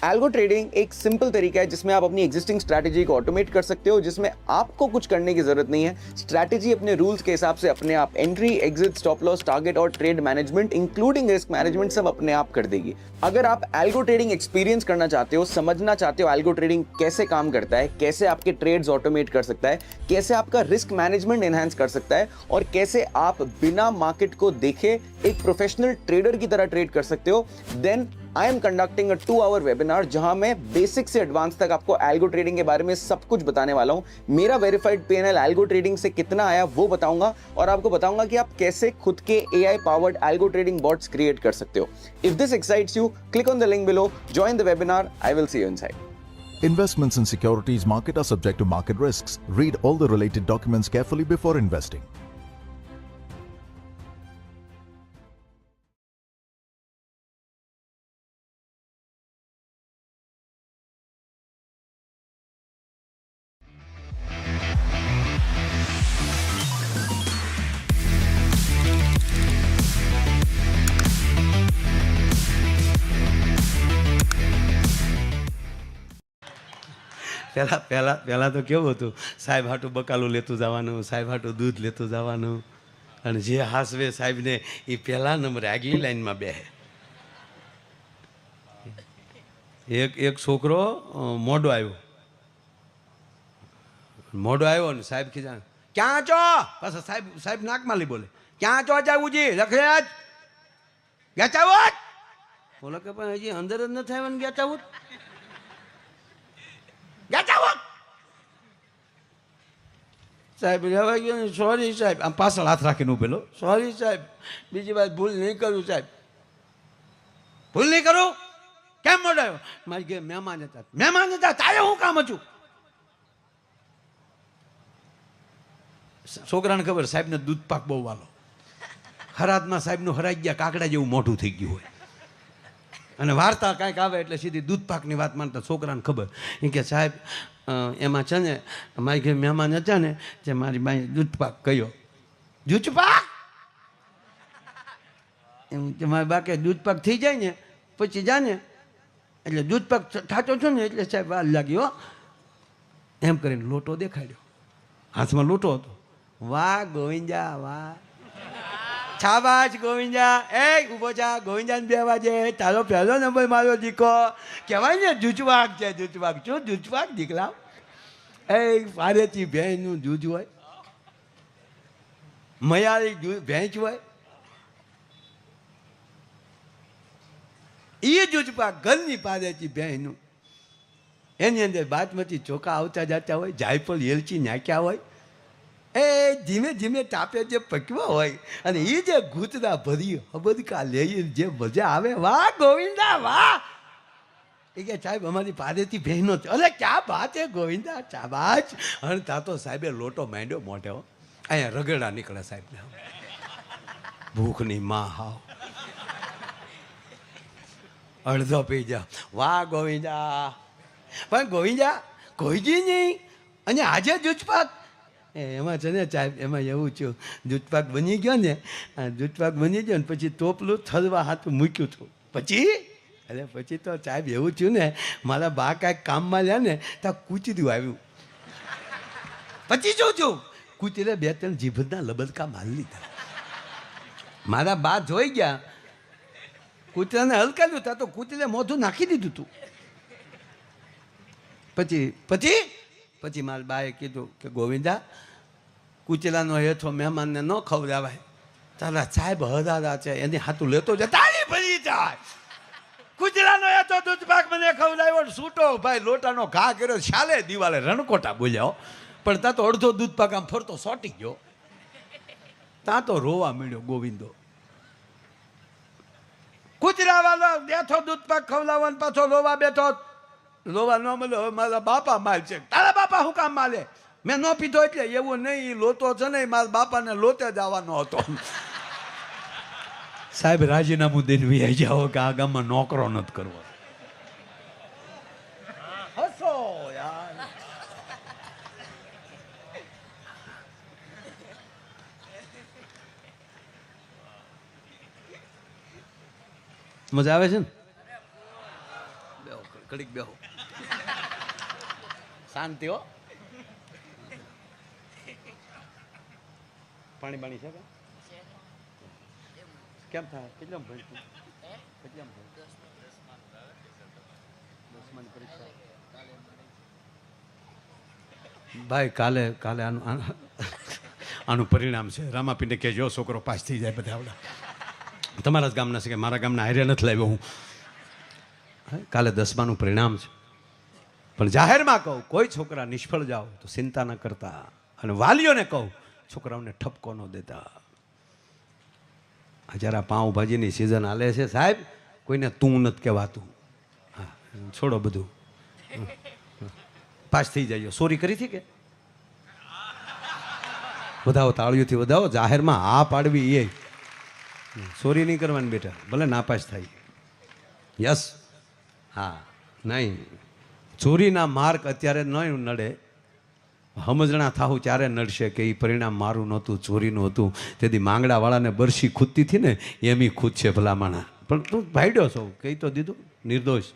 Speaker 14: एल्गो ट्रेडिंग एक सिंपल तरीका है जिसमें आप अपनी एग्जिस्टिंग स्ट्रैटेजी को ऑटोमेट कर सकते हो, जिसमें आपको कुछ करने की जरूरत नहीं है. स्ट्रैटेजी अपने रूल्स के हिसाब से अपने आप entry, exit, stop loss, target और trade management including risk management सब अपने आप कर देगी. अगर आप एल्गो ट्रेडिंग एक्सपीरियंस करना चाहते हो, समझना चाहते हो एल्गो ट्रेडिंग कैसे काम करता है, कैसे आपके ट्रेड्स ऑटोमेट कर सकता है, कैसे आपका रिस्क मैनेजमेंट एनहांस कर सकता है, और कैसे आप बिना मार्केट को देखे एक प्रोफेशनल ट्रेडर की तरह ट्रेड कर सकते हो, then I am conducting a 2-hour webinar webinar जहां मैं बेसिक से एडवांस तक आपको एल्गो ट्रेडिंग के बारे में सब कुछ बताने वाला हूं। मेरा वेरीफाइड पीएनएल एल्गो ट्रेडिंग से कितना आया वो बताऊंगा और आपको बताऊंगा कि आप कैसे खुद के AI powered algo trading bots create कर सकते हो। If this excites you, click on the link below, join the webinar, I will see you inside.
Speaker 15: Investments in securities market are subject to market risks. Read all the related documents carefully before investing.
Speaker 1: પહેલાં તો કેવું હતું, સાહેબ હાટું બકાલું લેતું જવાનું, સાહેબ હાટું દૂધ લેતું જવાનું, અને જે હાસવે સાહેબને એ પહેલા નંબરે આગલી લાઈનમાં બેસે. એક છોકરો મોડો આવ્યો ને સાહેબ કીધા ક્યાં છો, પાછા સાહેબ નાકમાલી બોલે, ક્યાં છો જાવુજી લખેજ ગેચાવત, બોલો કે પણ હજી અંદર જ નથી આવ્યા ને ગેચાવત. સાહેબ રહેવા ગયો ને, સોરી સાહેબ, આમ પાછળ હાથ રાખીને ઉભેલો, સોરી સાહેબ, બીજી વાત ભૂલ નહીં કરું સાહેબ, ભૂલ નહીં કરું. કેમ મોડાયો? મારી ઘેર મહેમાન હતા, તારે હું કામ હતું? છોકરાને ખબર સાહેબને દૂધ પાક બહુ વાલો, હરાદમાં સાહેબનું હરાઈ ગયા કાકડા જેવું મોઢું થઈ ગયું હોય, અને વાર્તા કાંઈક આવે એટલે સીધી દૂધ પાકની વાત માનતા છોકરાને ખબર. એ કે સાહેબ એમાં છે ને મારી ઘરે મહેમાન હતા ને, જે મારી બાઈ દૂધ પાક કયો, દૂધ પાક એમ કે મારી બા કે દૂધ પાક થઈ જાય ને પછી જા ને, એટલે દૂધ પાક થાતો છો ને એટલે સાહેબ વાર લાગી હો. એમ કરીને લોટો દેખાડ્યો, હાથમાં લોટો હતો. વાહ ગોવિંદા વાહ, શાબાશ ગોવિંદા, એ ઊભો જા, ગોવિંદાને 2 વાગે તારો પહેલો નંબર મારો દીકો, કહેવાય ને જૂચવાક છે, જૂચવાક. શું જૂચવાક દીકલા? એ પારેથી ભેંસનું દૂધ હોય, મયાળી ભેંસ હોય, એ જૂચપાક ઘરની પારેથી ભેંસનું, એની અંદર બાસમતી ચોખા આવતા જતા હોય, જાયફળ એલચી નાખ્યા હોય, એ ધીમે ધીમે તાપે જે પકવા હોય, અને એ જે ગૂંતડા ભરી હબદકા લઈને જે મજા આવે, વાહ ગોવિંદા વાહ. એ કે સાહેબ અમારી પાસેથી બહેનો, અરે ક્યાં વાત હે ગોવિંદા, શાબાશ. અને ત્યાં તો સાહેબે લોટો માંડ્યો મોઢે, અહીંયા રગડા નીકળે સાહેબને, ભૂખની માં હાવ, અડધો પી જા. વાહ ગોવિંદા. પણ ગોવિંદા કોઈ નહીં, અને આજે દૂધપાક એમાં છે ને સાહેબ, એમાં એવું થયું, દૂધપાક બની ગયો ને, દૂધપાક બની ગયો ને પછી ટોપલું થલવા હાથું મૂક્યું હતું. પછી તો સાહેબ એવું થયું ને, મારા બા કાંઈક કામમાં લ્યા ને ત્યાં કૂતર્યું આવ્યું. પછી શું થયું, કૂતરે 2-3 જીભના લબદકા મારી લીધા. મારા બા જોઈ ગયા, કૂતરાને હલકાવ્યું ત્યાં તો કૂતરે મોઢું નાખી દીધું હતું. પછી મારા બાએ કીધું કે ગોવિંદા, કૂચલાનો હેઠો મહેમાનને ન ખવડાવાય, તારા સાહેબ હદારા છે એની હાથું લેતો જાય, તારી ભરી જાય. કૂચલાનો હેઠો દૂધપાક મને ખવડાવ્યો, છૂટો ભાઈ લોટાનો ઘા કર્યો, શાલે દિવાલે રણકોટા બોલ્યા. પણ ત્યાં તો અડધો દૂધપાક આમ ફરતો સોટી ગયો, ત્યાં તો રોવા મળ્યો ગોવિંદો. કૂચલાવાળો બેઠો દૂધપાક ખવડાવવાનો પાછો રોવા બેઠો, લોવા ન મળે, મારા બાપા માલ છે. તારા બાપા શું કામ માલે? મેં ન પીધો એટલે. એવું નહીં, લોતો છે ને મારા બાપાને લોતે જ આવવાનો હતો. સાહેબ રાજીનામું દઈને વી જાઓ કે આ ગામમાં નોકરો નથી કરવો. હસો યાર. મજા આવે છે ને? બેહો ઘડીક બેહો, શાંતિ હો. પાણી બાણી છે કેમ થાય? કેટલા ભણતું? કેટલા પરીક્ષા? ભાઈ કાલે આનું પરિણામ છે. રામાપીને કહેજો છોકરો પાસ થઈ જાય. બધા આવડા તમારા જ ગામના છે કે મારા ગામના હારે નથી લાવ્યો હું. કાલે 10માનું પરિણામ છે, પણ જાહેરમાં કહું કોઈ છોકરા નિષ્ફળ જાઓ તો ચિંતા ન કરતા, અને વાલીઓને કહું છોકરાઓને ઠપકો ન દેતા. જરા પાઉંભાજીની સિઝન હાલે છે સાહેબ, કોઈને તું નથી કહેવાતું. હા, છોડો બધું, પાસ થઈ જાય. સોરી કરી હતી કે વધાવો, તાળીઓથી વધાવો. જાહેરમાં હા પાડવી એ સોરી નહીં કરવાની બેટા, ભલે નાપાસ થાય. યસ, હા, નહીં ચોરીના માર્ક અત્યારે ન નડે, સમજણા થાવું ત્યારે નડશે કે એ પરિણામ મારું નહોતું, ચોરીનું હતું. તેથી માંગડાવાળાને બરસી ખૂદતી હતી ને એમ ખુદ છે ભલામણા. પણ તું ભાઈડ્યો છો, કહી તો દીધું નિર્દોષ.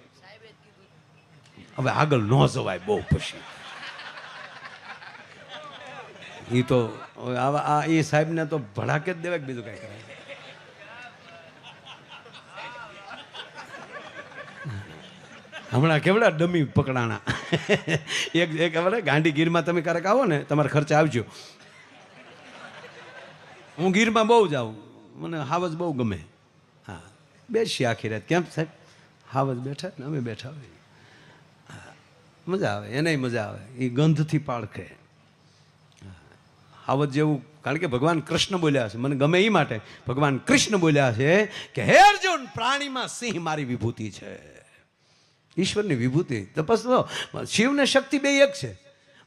Speaker 1: હવે આગળ ન જવાય બહુ પછી. એ તો આ એ સાહેબને તો ભડાકે જ દેવાય, બીજું કાંઈ કરાય. હમણાં કેવડા ડમી પકડાણા. એક હવે ગાંડી ગીરમાં તમે ક્યારેક આવો ને, તમારે ખર્ચે આવજો. હું ગીરમાં બહુ જાઉં, મને હાવજ બહુ ગમે. હા, બેસી આખી રાત. કેમ સાહેબ? હાવજ બેઠા ને અમે બેઠા હોય, મજા આવે, એને મજા આવે. એ ગંધથી પાળખે હાવજ જેવું. કારણ કે ભગવાન કૃષ્ણ બોલ્યા છે, મને ગમે એ માટે ભગવાન કૃષ્ણ બોલ્યા છે કે હે અર્જુન, પ્રાણીમાં સિંહ મારી વિભૂતિ છે, ઈશ્વરની વિભૂતિ. તપસ શિવને શક્તિ બે એક છે.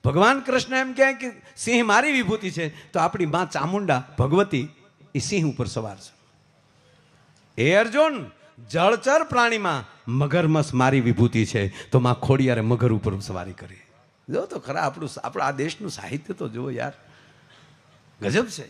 Speaker 1: ભગવાન કૃષ્ણ એમ કહે કે સિંહ મારી વિભૂતિ છે, તો આપણી માં ચામુંડા ભગવતી એ સિંહ ઉપર સવાર છે. હે અર્જુન, જળચર પ્રાણીમાં મગરમચ્છ મારી વિભૂતિ છે, તો માં ખોડિયારે મગર ઉપર સવારી કરી. જો તો ખરા આપણું આ દેશનું સાહિત્ય તો જુઓ યાર, ગજબ છે.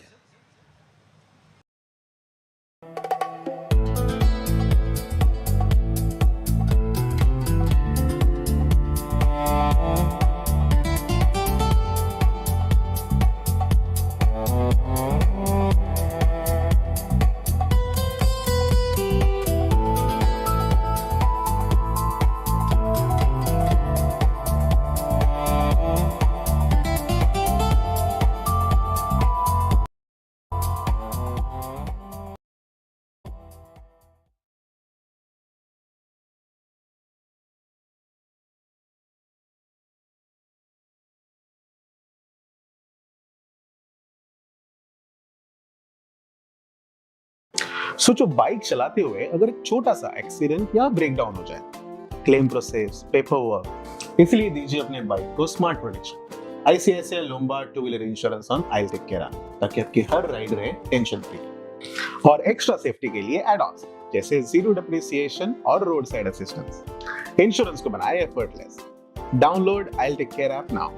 Speaker 16: सोचो बाइक चलाते हुए अगर एक छोटा सा एक्सीडेंट या ब्रेकडाउन हो जाए, क्लेम प्रोसेस, पेपर वर्क. इसलिए दीजिए अपने बाइक को smart protection. ICICI Lombard two wheeler insurance on IL take care, ताकि आपकी हर राइड रहे टेंशन फ्री. और एक्स्ट्रा सेफ्टी के लिए एड ऑन्स जैसे जीरो डिप्रिसिएशन और रोड साइड असिस्टेंस. इंश्योरेंस को बनाए effortless. Download IL take care app now.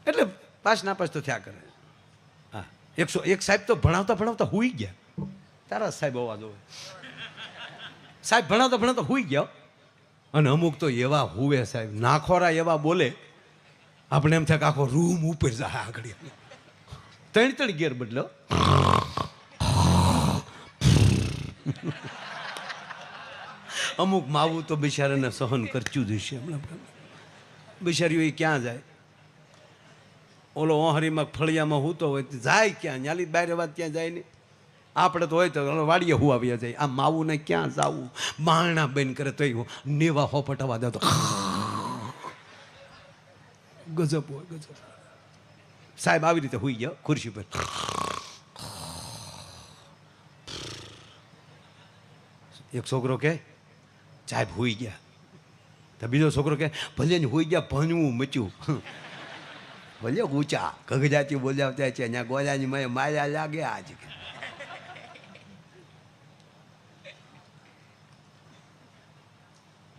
Speaker 1: એટલે પાસ નાપાસ તો થયા કરે. હા, 101 સાહેબ તો ભણાવતા ભણાવતા હુઈ ગયા. તારા સાહેબ હોવા જોવે. સાહેબ ભણાવતા ભણાવતા હુઈ ગયા. અને અમુક તો એવા હુવે સાહેબ, નાખોરા એવા બોલે, આપણે એમ થાય કે આખો રૂમ ઉપર જાય આગળ. 3 ગેર બદલો. અમુક માવું તો બિચારાને સહન કરતું જ હશે. હમણાં બિચારીઓ એ ક્યાં જાય? ઓલો ઓહરીમાં ફળિયામાં હૂતો હોય જાય ક્યાં? ન્યાલી બહાર વાત ત્યાં જાય નહીં. આપણે તો હોય તો વાડીએ હુવાવ્યા જાય. આ માવું ને ક્યાં જાવું? બારણા બંધ કરે તો નેવા હોપટાવા દે તો ગજબ હોય, ગજબ. સાહેબ આવી રીતે હુઈ ગયા ખુરશી પર. એક છોકરો કે સાહેબ હુઈ ગયા, તો બીજો છોકરો કે ભલે ને હુઈ ગયા, ભણવું મચ્યું. ભલે ઊંચા ગગજાતી બોલાવતા છે, અહીંયા ગોલાની મેં માયા લાગે આજ.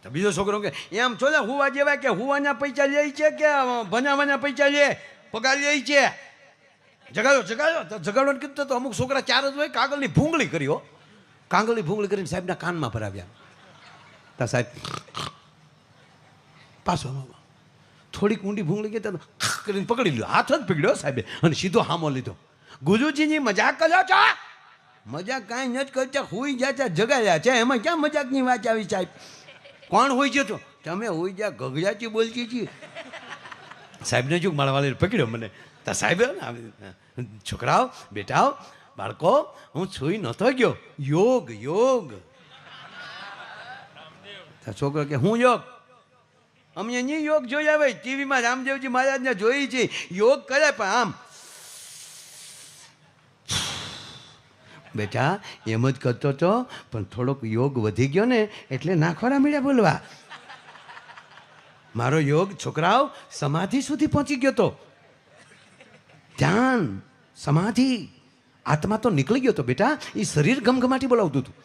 Speaker 1: તો બીજો છોકરો કે એમ છો ને હુવા જેવા કે હુવાના પૈસા લે છે કે ભણાવવાના પૈસા લે, પગાર લે છે? જગાડો જગાડો. તો જગાડવાનું કીધું તો અમુક છોકરા 4 જ હોય. કાગળની ભૂંગળી કર્યો, કાગળની ભૂંગળી કરીને સાહેબના કાનમાં ભરાવ્યા. તા સાહેબ પાછો થોડીક ઊંડી ભૂંગળી ગઈ તો કરીને પકડી લીધો. હાથ જ પકડ્યો સાહેબે અને સીધો હામો લીધો. ગુરુજીની મજાક કર્યો છો? મજાક કાંઈ નથી કરતા, હુઈ ગયા છે, જગાડ્યા છે, એમાં ક્યાં મજાકની વાત આવી સાહેબ? કોણ હોઈ ગયો? તમે હોઈ ગયા ગગજાતી બોલતી હતી. સાહેબને જો માળવાળી પકડ્યો મને તો સાહેબ છોકરાઓ બેટાઓ બાળકો હું છુઈ નહોતો ગયો યોગ યોગ. છોકરો કે હું યોગ અમે નહીં યોગ જોઈ આવે ટીવીમાં રામદેવજી મહારાજને જોઈ છે યોગ કરે પણ આમ બેટા એમ જ કરતો હતો પણ થોડોક યોગ વધી ગયો ને એટલે નાખવાના મીડા બોલવા. મારો યોગ છોકરાઓ સમાધિ સુધી પહોંચી ગયો તો ધ્યાન સમાધિ આત્મા તો નીકળી ગયો તો બેટા એ શરીર ગમગમાટી બોલાવતું હતું.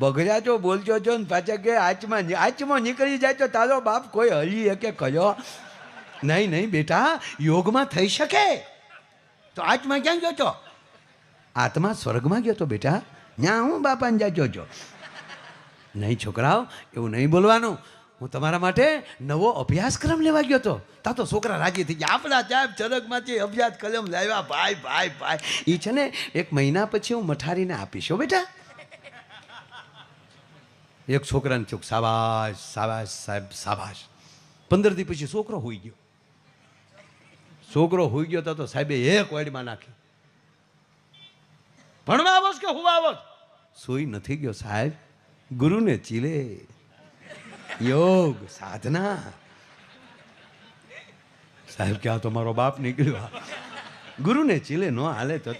Speaker 1: બગડ્યા છો બોલજો છો ને પાછા કે આચમાં નીકળી જાય તો તારો બાપ કોઈ હલી કે કયો નહીં નહીં બેટા યોગમાં થઈ શકે તો આચમાં ક્યાં ગયો છો? આત્મા સ્વર્ગમાં ગયો તો બેટા ત્યાં હું બાપાને જાજો છો. નહીં છોકરાઓ એવું નહીં બોલવાનું. હું તમારા માટે નવો અભ્યાસક્રમ લેવા ગયો હતો તા તો છોકરા રાજી થઈ ગયા. આપણા સાહેબ ચરકમાંથી અભ્યાસક્રમ લાવ્યા ભાઈ ભાઈ ભાઈ. એ છે ને 1 મહિના પછી હું મઠારીને આપીશ હો બેટા. એક છોકરાને થયું સાબાશ સાબાશ સાહેબ સાબાશ. 15 દી પછી છોકરો હોઈ ગયો. છોકરો હોઈ ગયો તો સાહેબે એક વાડમાં નાખી. ભણવા આવોસ કે હું આવોસ? સોઈ નથી ગયો સાહેબ. ગુરુને ચીલે યોગ સાધના. સાહેબ ક્યાં તો મારો બાપ નીકળ્યો. ગુરુને ચીલે નો હાલે તો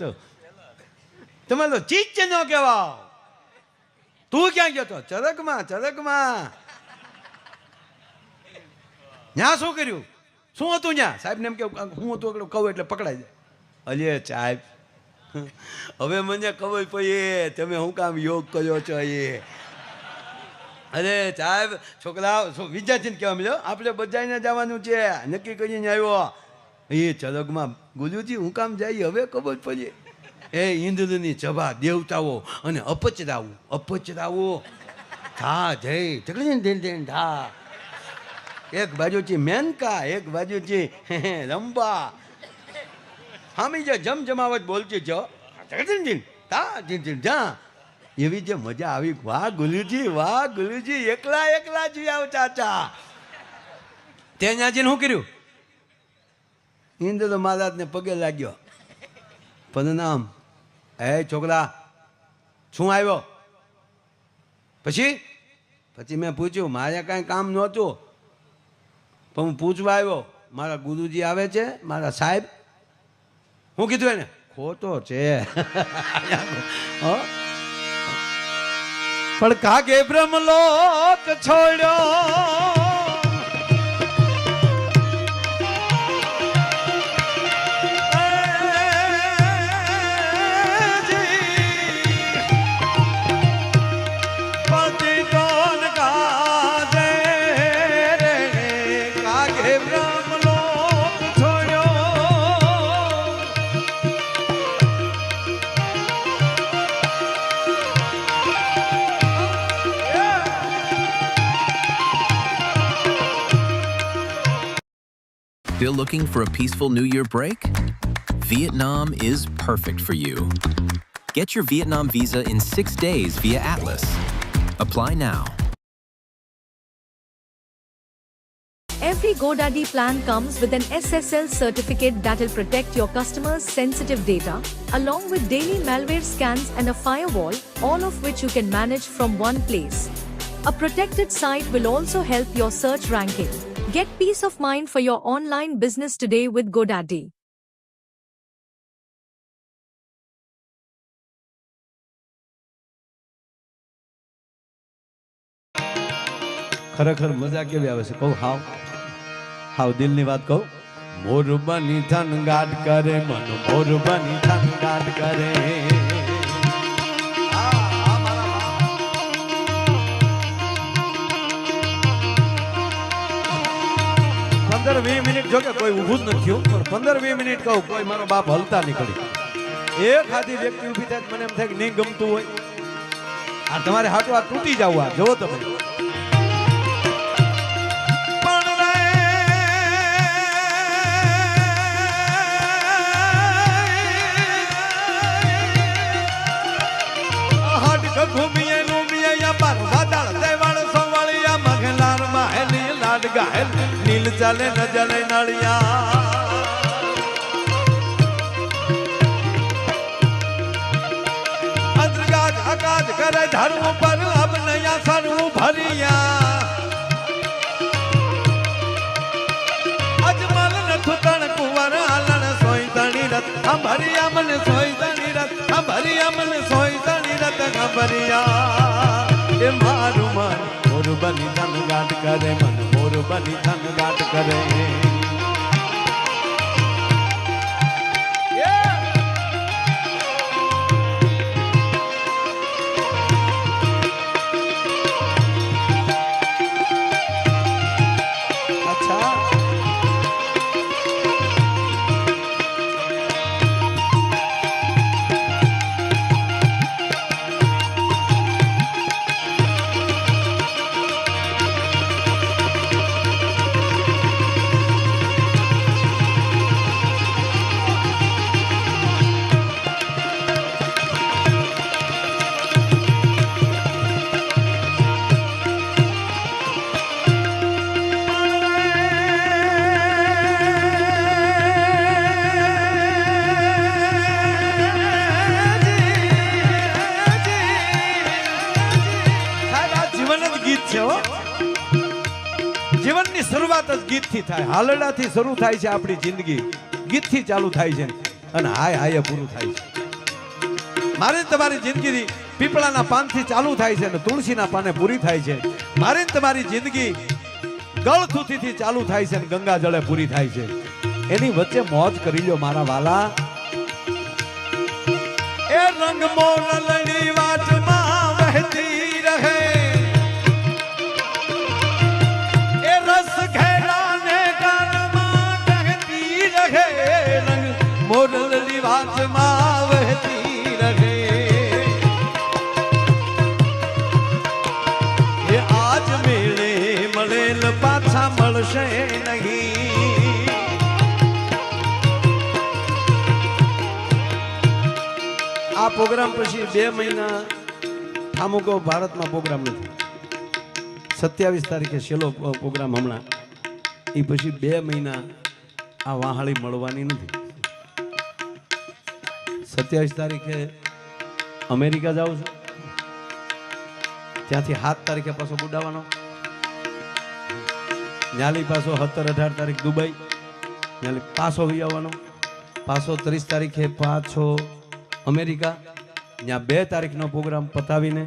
Speaker 1: તમે તો ચીજ ન કહેવાઓ. તું ક્યાં ગયો તો? ચરકમાં ચરકમાં. ત્યાં શું કર્યું? શું હતું ત્યાં? સાહેબ ને એમ કે હું હતું એટલું કહું એટલે પકડાઈ જાય. અલે સાહેબ હવે મને ખબર પડી તમે શું કામ યોગ કર્યો છો એ. અરે સાહેબ છોકરા વિદ્યાર્થીને કહેવા મળ્યો આપણે બધાને જવાનું છે નક્કી કરીને આવ્યો. એ ચરકમાં ગુરુજી હું કામ જાય હવે ખબર પડી. એ ઇન્દ્રની સભા દેવતાઓ અને અપચરાવો થા જય જગડીને થા. એક બાજુથી મેનકા એક બાજુથી રંબા હામી જે જમજમાવટ બોલતી છો જા. એવી જે મજા આવી. વાહ ગુરુજી એકલા એકલા જી આવ ચાચા. તે ત્યાંથી શું કર્યું? ઇન્દ્ર મહારાજને પગે લાગ્યો. પદનામ. એ છોકરા શું આવ્યો? પછી મેં પૂછ્યું મારે કાંઈ કામ નહોતું પણ હું પૂછવા આવ્યો મારા ગુરુજી આવે છે મારા સાહેબ. હું કીધું એને? ખોટો છે. પણ કાગે Brahmlok છોડ્યો
Speaker 2: Still looking for a peaceful New Year break? Vietnam is perfect for you. Get your Vietnam visa in 6 days via Atlas. Apply now.
Speaker 9: Every GoDaddy plan comes with an SSL certificate that will protect your customers' sensitive data, along with daily malware scans and a firewall, all of which you can manage from one place. A protected site will also help your search ranking. Get peace of mind for your online business today with GoDaddy.
Speaker 1: ખરેખર મજા કેવી આવે છે કહું. હાવ દિલની વાત કહું. મોર બની થન ગાટ કરે મન મોર બની થન ગાટ કરે. 15-20 મિનિટ જો કે કોઈ ઊભું જ નથી થયું પણ 15-20 મિનિટ કહું કોઈ મારો બાપ હલતા નીકળી. એક આધી વ્યક્તિ ઊભી થાય મને એમ થાય કે નહીં ગમતું હોય. આ તમારે હાટું આ તૂટી જવું. આ જોવો તમે ઘૂમીએ રૂમીએ યા પર વાદળ દેવાળ સોવાળિયા મગલાર માં હેલી લાડ ગાહેલ મિલ ચાલે ન જલે નળિયા અંતર્ગાત આકાશ કરે ધર્મ પર અબનયા સર્વ ભરિયા અજમલ નથુતણ કુંવર આલણ સોય તણી રત ખંભરિયા મન સોય તણી રત ખંભરિયા મન સોય તણી રત ખંભરિયા એ મારું મન મોર બની ધન ગાટ કરે મન મોર બની ધન ગાટ કરે જીવનની શરૂઆત જ ગીતથી થાય હાલડાથી શરૂ થાય છે આપણી જિંદગી ગીતથી ચાલુ થાય છે અને હાય હાય પૂરું થાય છે મારી તમારી જિંદગી પીપળાના પાનથી ચાલુ થાય છે અને તુલસીના પાને પૂરી થાય છે મારી તમારી જિંદગી ગળથુથીથી ચાલુ થાય છે અને ગંગા જળે પૂરી થાય છે એની વચ્ચે મોજ કરી લ્યો મારા વાલા એ રંગ મોરલની વાટમાં વહેતી રહે મોરલની વાતમાં વહેતી રહે એ આજ મેળે મળેલ પાછા મળશે નહીં આ પ્રોગ્રામ પછી 2 મહિના અમુક ભારતમાં પ્રોગ્રામ નથી 27 તારીખે છેલ્લો પ્રોગ્રામ હમણાં એ પછી 2 મહિના આ વાહાળી મળવાની નથી 27 તારીખે અમેરિકા જાઉં છું ત્યાંથી 7 તારીખે પાછો ઉડાવવાનો ન્યાલી પાછો 17-18 તારીખ દુબઈ ન્યાલી પાછો વી આવવાનો પાછો 30 તારીખે પાછો અમેરિકા ત્યાં 2 તારીખનો પ્રોગ્રામ પતાવીને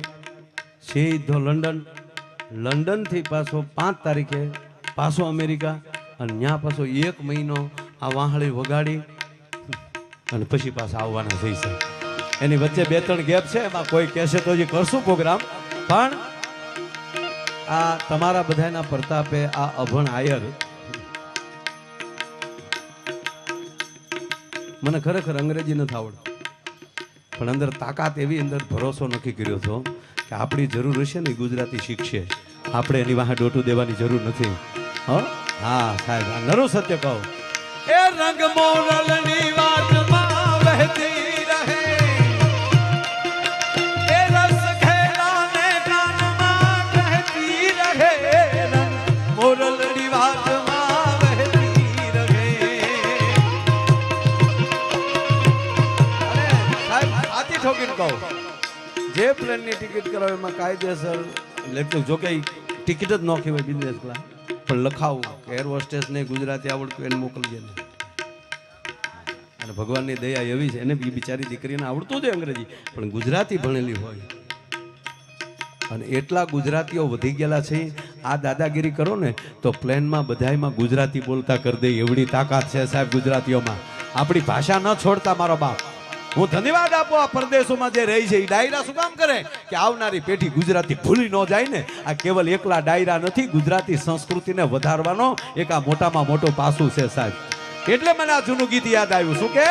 Speaker 1: સીધો લંડનથી પાછો 5 તારીખે પાછો અમેરિકા અને ત્યાં પાછો 1 મહિનો આ વાહાળી વગાડી અને પછી પાછા આવવાના થઈ છે એની વચ્ચે 2-3 ગેપ છે એમાં કોઈ કહેશે તો હજી કરશું પ્રોગ્રામ પણ આ તમારા બધાના પ્રતાપે આ અભણ આયર મને ખરેખર અંગ્રેજી નથી આવડતું પણ અંદર તાકાત એવી અંદર ભરોસો નક્કી કર્યો હતો કે આપણી જરૂર હશે ને ગુજરાતી શીખશે આપણે એની વાહે ડોટું દેવાની જરૂર નથી હા સાહેબ આ નરું સત્ય કહો એ રંગ મોરલની વાતમાં વહેતી રહે એ રસ ખેલાને કાનમાં કહેતી રહે રંગ મોરલની વાતમાં વહેતી રહે અરે સાહેબ આથી ઠોકીને કહો જે પ્લેનની ટિકિટ કરાવે એમાં કાયદેસર એટલે જો કે ટિકિટ જ નોખી હોય બિઝનેસ ક્લાસ પણ લખાવું કે એર હોસ્ટેસને ગુજરાતી આવડતું એને મોકલજે ને અને ભગવાનની દયા એવી છે એને બી બિચારી દીકરીને આવડતું જ અંગ્રેજી પણ ગુજરાતી ભણેલી હોય અને એટલા ગુજરાતીઓ વધી ગયેલા છે આ દાદાગીરી કરો ને તો પ્લેનમાં બધાયમાં ગુજરાતી બોલતા કરી દે એવડી તાકાત છે સાહેબ ગુજરાતીઓમાં આપણી ભાષા ન છોડતા મારો બાપ હું ધન્યવાદ આપું આ પરદેશોમાં જે રહી છે એ ડાયરા શું કામ કરે કે આવનારી પેઢી ગુજરાતી ભૂલી ન જાય ને આ કેવલ એકલા ડાયરા નથી ગુજરાતી સંસ્કૃતિને વધારવાનો એક આ મોટામાં મોટો પાસું છે સાહેબ એટલે મને આ જૂનું ગીત યાદ આવ્યું શું કે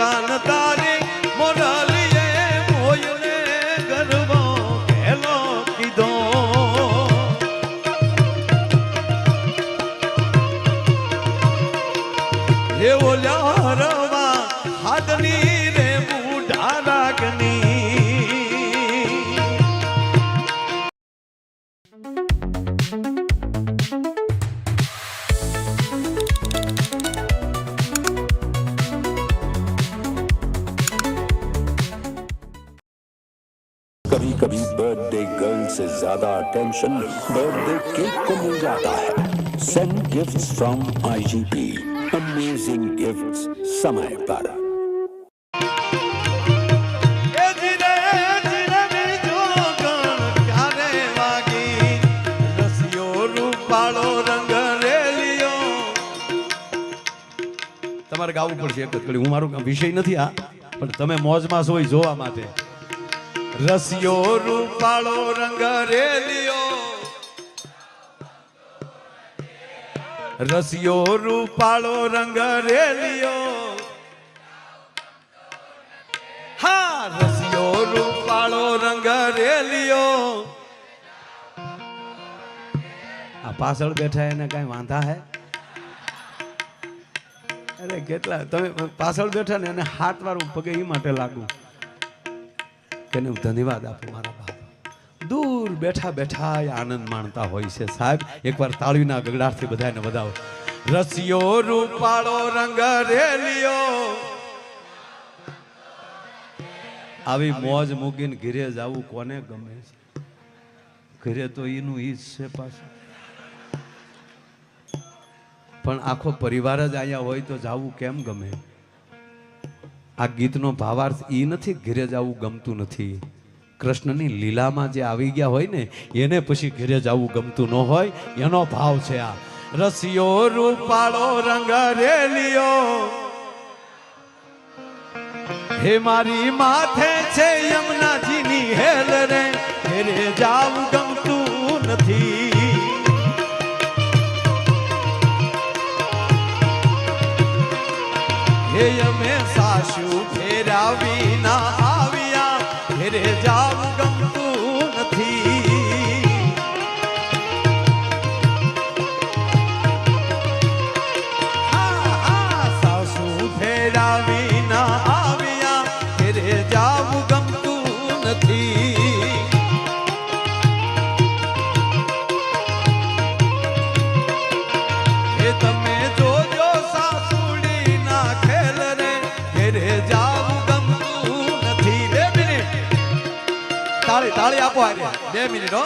Speaker 1: કાન તારી મોરલીએ મોયને ગરબો કેલો કીધો. હે ઓલ્યા રવા હાથની રે બુઢા રાખની.
Speaker 17: कभी कभी बर्थडे गर्ल से ज्यादा अटेंशन बर्थडे केक को मिल जाता है. Send gifts from IGP. Amazing gifts समय पर.
Speaker 1: તમારે ગાવું પડશે એક જ કડી. હું મારું વિષય નથી આ, પણ તમે મોજમાં છો જોવા માટે. રસિયો રૂપાળો રંગ રેલિયો, રસિયો રૂપાળો રંગ રેલિયો, હા રસિયો રૂપાળો રંગ રેલિયો. આ પાછળ બેઠા એને કઈ વાંધા હે? અરે કેટલા તમે પાછળ બેઠા ને એને હાથ વાળું પગે એ માટે લાગુ કે હું ધન્યવાદ આપું મારા બાપ. દૂર બેઠા બેઠા આનંદ માણતા હોય છે સાહેબ. એકવાર તાળીના ગગડાટથી બધાને વધાવો. રસિયો રૂપાળો રંગ રેલિયો, આવી મોજ મૂકીને ઘરે જવું કોને ગમે છે? ઘરે તો એનું ઈ જ છે પાછું, પણ આખો પરિવાર જ અહીંયા હોય તો જાવું કેમ ગમે? આ ગીતનો ભાવાર્થ એ નથી ઘરે જવું ગમતું નથી. કૃષ્ણની લીલામાં જે આવી ગયા હોય ને એને પછી ઘરે જવું ગમતું ન હોય, એનો ભાવ છે આ. રસિયો રૂપાળો રંગ રેલિયો, હે મારી માથે છે યમુનાજીની હેલ રે, ઘરે જવું ગમતું નથી. હે અમે સાસુ ફેરાવી ના આવ્યા, ઘરે જાવું ગમતું નથી. સાસુ ફેરાવી ના આવ્યા, ઘરે જાવું ગમતું નથી. હે તમે જોજો સાસુડી ના ખેલ રે, ઘરે જાવું ગમતું નથી. 2 મિનિટ તાળી તાળી આપો આજે. 2 મિનિટ હો.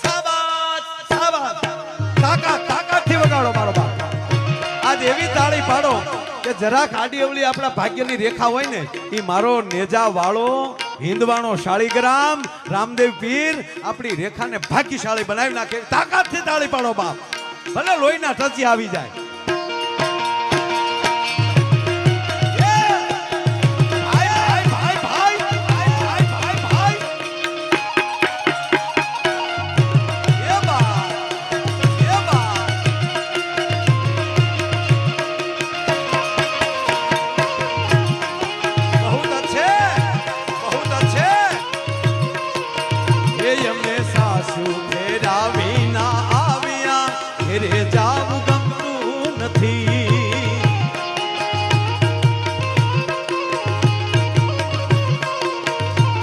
Speaker 1: શાબાશ શાબાશ, તાકાત તાકાતથી વગાડો મારો બાપ. આજ એવી તાળી પાડો કે જરાક આડી અવળી આપણા ભાગ્યની રેખા હોય ને એ મારો નેજા વાળો હિંદવાણો શાળીગ્રામ રામદેવ પીર આપણી રેખાને ભાગ્યશાળી બનાવી નાખે. તાકાતથી તાળી પાડો બાપ, ભલે લોહીના ટચી આવી જાય.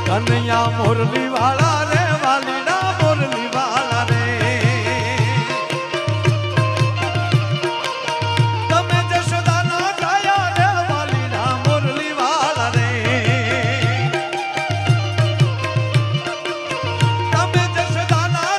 Speaker 1: કનૈયા મોરલી વાળા રે, વાલીડા મોરલી વાળા રે, તમે જશોદાના ગાયા રે, વાલીડા મોરલી વાળા રે, તમે જશોદાના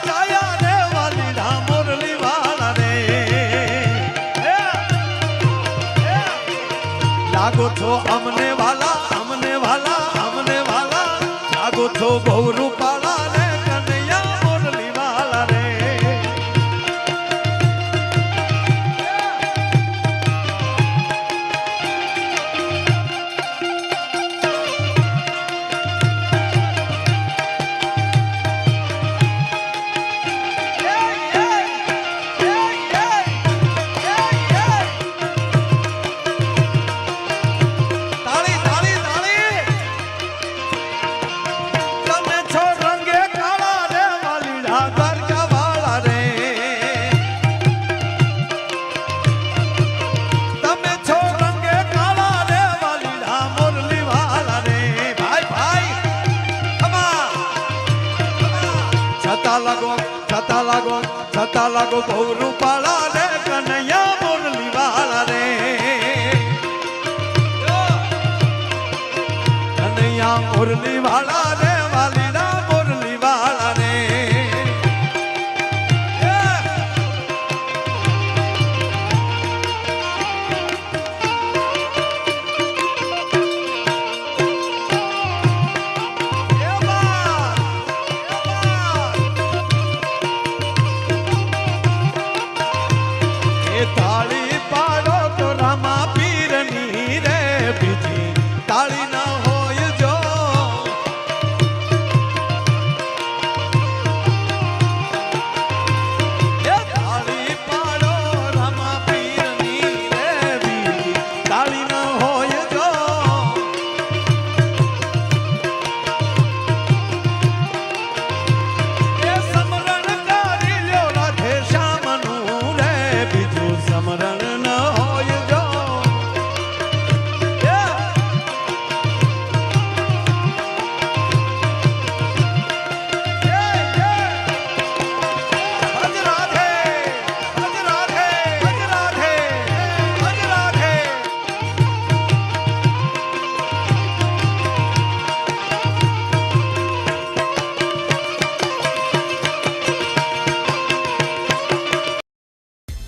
Speaker 1: વાલીડા દ્વારકા વાળા રે તમે છો રંગે કાળા રે વાલીડા મોરલી વાળા રે ભાઈ ભાઈ છતા લાગો બહુ રૂપાળા રે કનૈયા મોરલી વાળા રે કનૈયા મોરલી વાળા રે વાલીડા મોરલી વાળા રે તાળી પાડો તો રામા પીરની રે બીજી તાળી ના હોય જો તાળી પાડો રામા પીરની રે બીજી તાળી ના હોય જો એ સમરણ કરી લ્યો રાધે શ્યામનું રે બીજું સમરણ ન હોય જો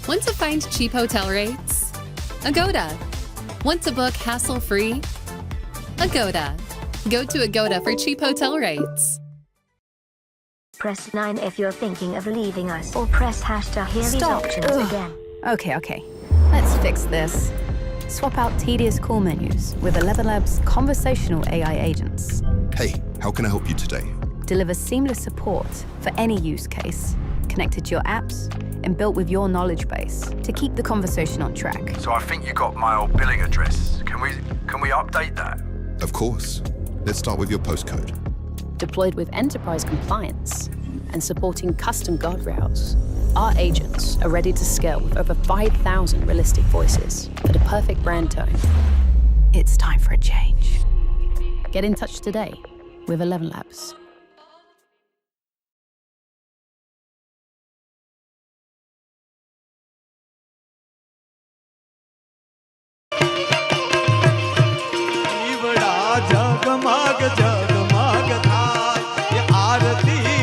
Speaker 18: Want to find cheap hotel rates? Agoda. Want to book hassle-free? Agoda. Go to Agoda for cheap hotel rates.
Speaker 19: Press 9 if you're thinking of leaving us, or press # hear these
Speaker 20: Stop.
Speaker 19: options
Speaker 20: Ugh.
Speaker 19: again.
Speaker 20: Okay. Let's fix this. Swap out tedious call menus with 11 Labs conversational AI agents.
Speaker 21: Hey, how can I help you today?
Speaker 20: Deliver seamless support for any use case, connected to your apps and built with your knowledge base to keep the conversation on track.
Speaker 22: So I think you got my old billing address. Can we update that?
Speaker 21: Of course. Let's start with your postcode.
Speaker 23: Deployed with enterprise compliance and supporting custom guardrails, our agents are ready to scale with over 5,000 realistic voices for the perfect brand tone.
Speaker 20: It's time for a change.
Speaker 23: Get in touch today with 11 Labs.
Speaker 1: જગમગ જગમગ થાય એ આરતી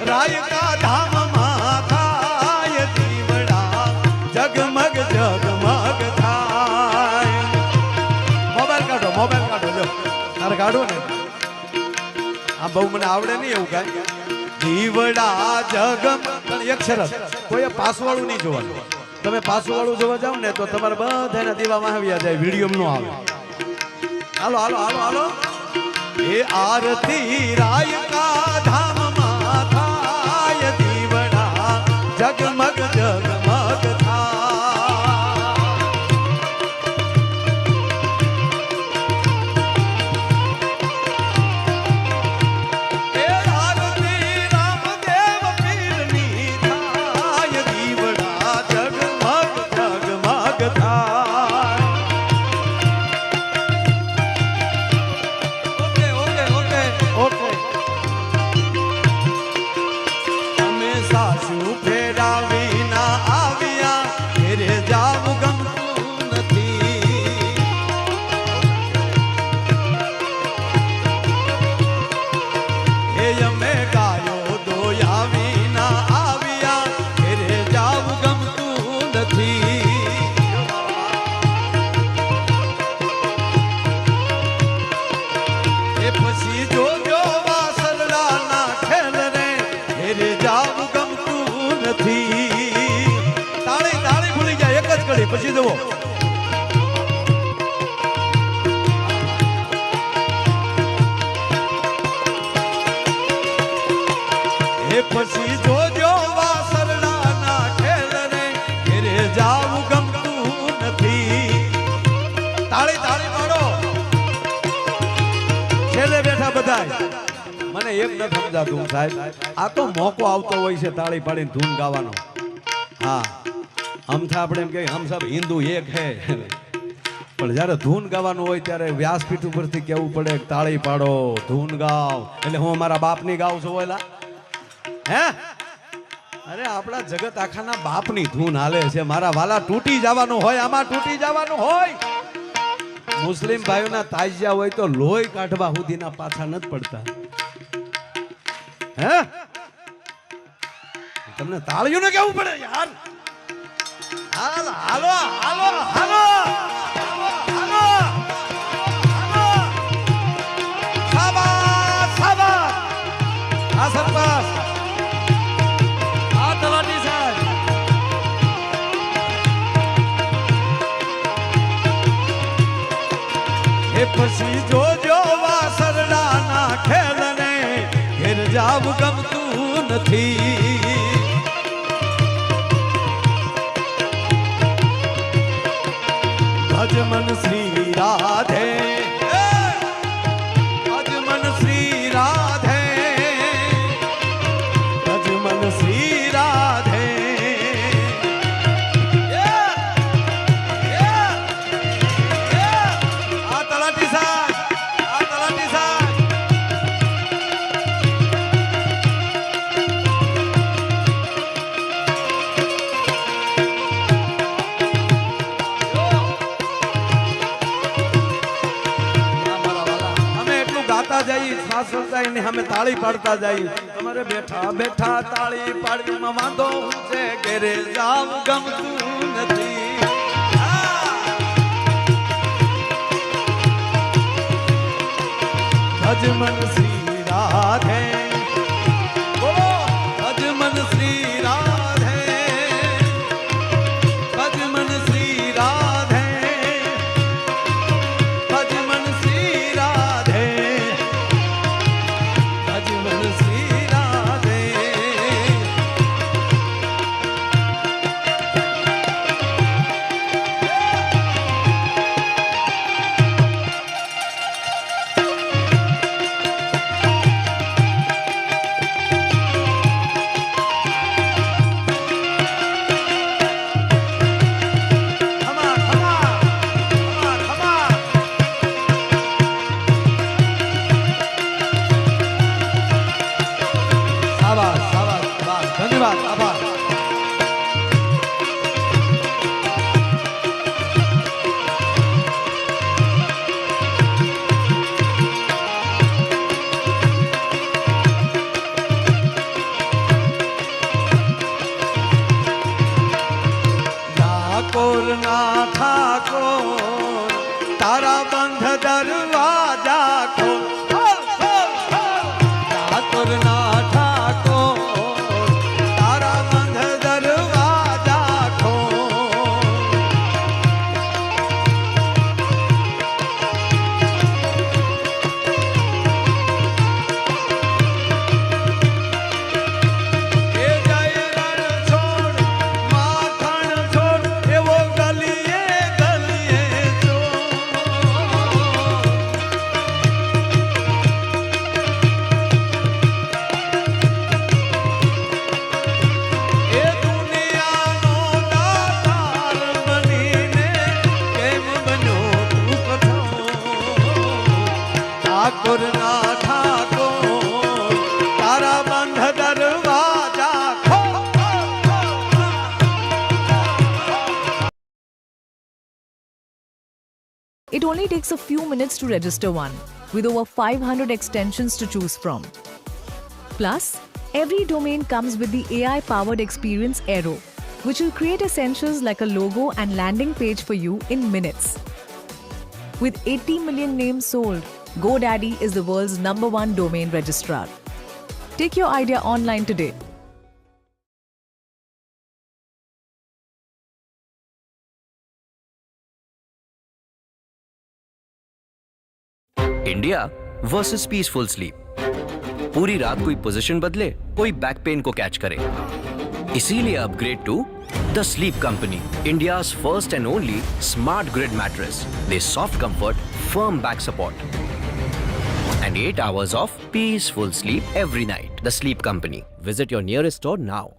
Speaker 1: રાયકા ધામમાં થાય દીવડા જગમગ જગમગ થાય mobile કાઢો જો તારે કાઢો ને આ બહુ મને આવડે નહીં એવું કાંઈ દીવડા જગમ એક શરત કોઈ પાસવાળું નહીં જોવાનું તમે પાસવાળું જોવા જાવ ને તો તમારે બધાના દીવામાં આવ્યા જાય વિડીયો નો આવે હાલો હાલો હાલો હાલો એ આરતી રાયકા ધામમાં થાય દીવડા જગમગ જગમગ પછી જુઓ એ પછી જોજો વાસરડાના ખેલ રે ઘરે જાવું ગમતું નથી તાળી તાળી પાડો છેલ્લે બેઠા બધાય મને એક ન સમજાતું સાહેબ, આ તો મોકો આવતો હોય છે તાળી પાડીને ધૂન ગાવાનો. હા, અમથા આપણે એમ કે હમ સબ હિન્દુ એક હે, પણ જ્યારે ધૂન ગાવાનું હોય ત્યારે વ્યાસપીઠ ઉપરથી કહેવું પડે તાળી પાડો, ધૂન ગાઓ. એટલે હું અમારા બાપની ગાઉં છું ઓલા, હે? અરે આપણા જગત આખાના બાપની ધૂન હાલે છે. મારા વાલા તૂટી જવાનું હોય, આમાં તૂટી જવાનું હોય. મુસ્લિમ ભાઈઓના તાજિયા હોય તો લોહી કાઢવા સુધીના પાછા નથી પડતા, હે? તમને તાળીઓને કેવું પડે યાર. હાલો હાલો હાલો હાલો હાલો, શાબાશ શાબાશ. આ સરપંચ, આ તલાટી સાહેબ, એ પછી જોજો વાસરડાના ખેલને ઘેર જાવ ગમતું નથી. ભજમન શ્રી રાધે, ભજમન શ્રી રાધે, ભજમન શ્રી રાધે. આ તલાટી સાહેબ, આ તલાટી સાહેબ, અમે તાળી પાડતા જઈએ. તમારે બેઠા બેઠા તાળી પાડવામાં વાંધો છે, ઘેરે જાવ ગમતું નથી. ભજમન શ્રી રાધે, બોલો ભજમન શ્રી રાધે, ભજમન શ્રી રાધે, ભજમન શ્રી રાધે, ભજમન શ્રી રાધે. ધન્યવાદ, આભાર. ઠાકોર ના ઠાકોર તારા બંધ દરવાજા ખોલ. ઠાકોર ના ઠાકોર તારા બંધ દરવાજા ખોલ. એ જય રણ છોડ, માખણ છોડ, એવો ગલીએ ગલીએ ચોર. એ દુનિયાનો દાતાર બનીને કેમ બન્યો તું કઠોર. ઠાકોર ના ઠાકોર તારા બંધ દરવાજા ખોલ.
Speaker 9: It only takes a few minutes to register one, with over 500 extensions to choose from. Plus, every domain comes with the AI-powered Experience Aero, which will create essentials like a logo and landing page for you in minutes. With 80 million names sold, GoDaddy is the world's #1 domain registrar. Take your idea online today.
Speaker 3: India versus peaceful sleep. पूरी रात कोई position बदले, कोई back pain को catch करे. इसीलिए upgrade to the sleep company, India's first and only smart grid mattress. The soft comfort, firm back support. and 8 hours of peaceful sleep every night. The Sleep Company. Visit your nearest store now.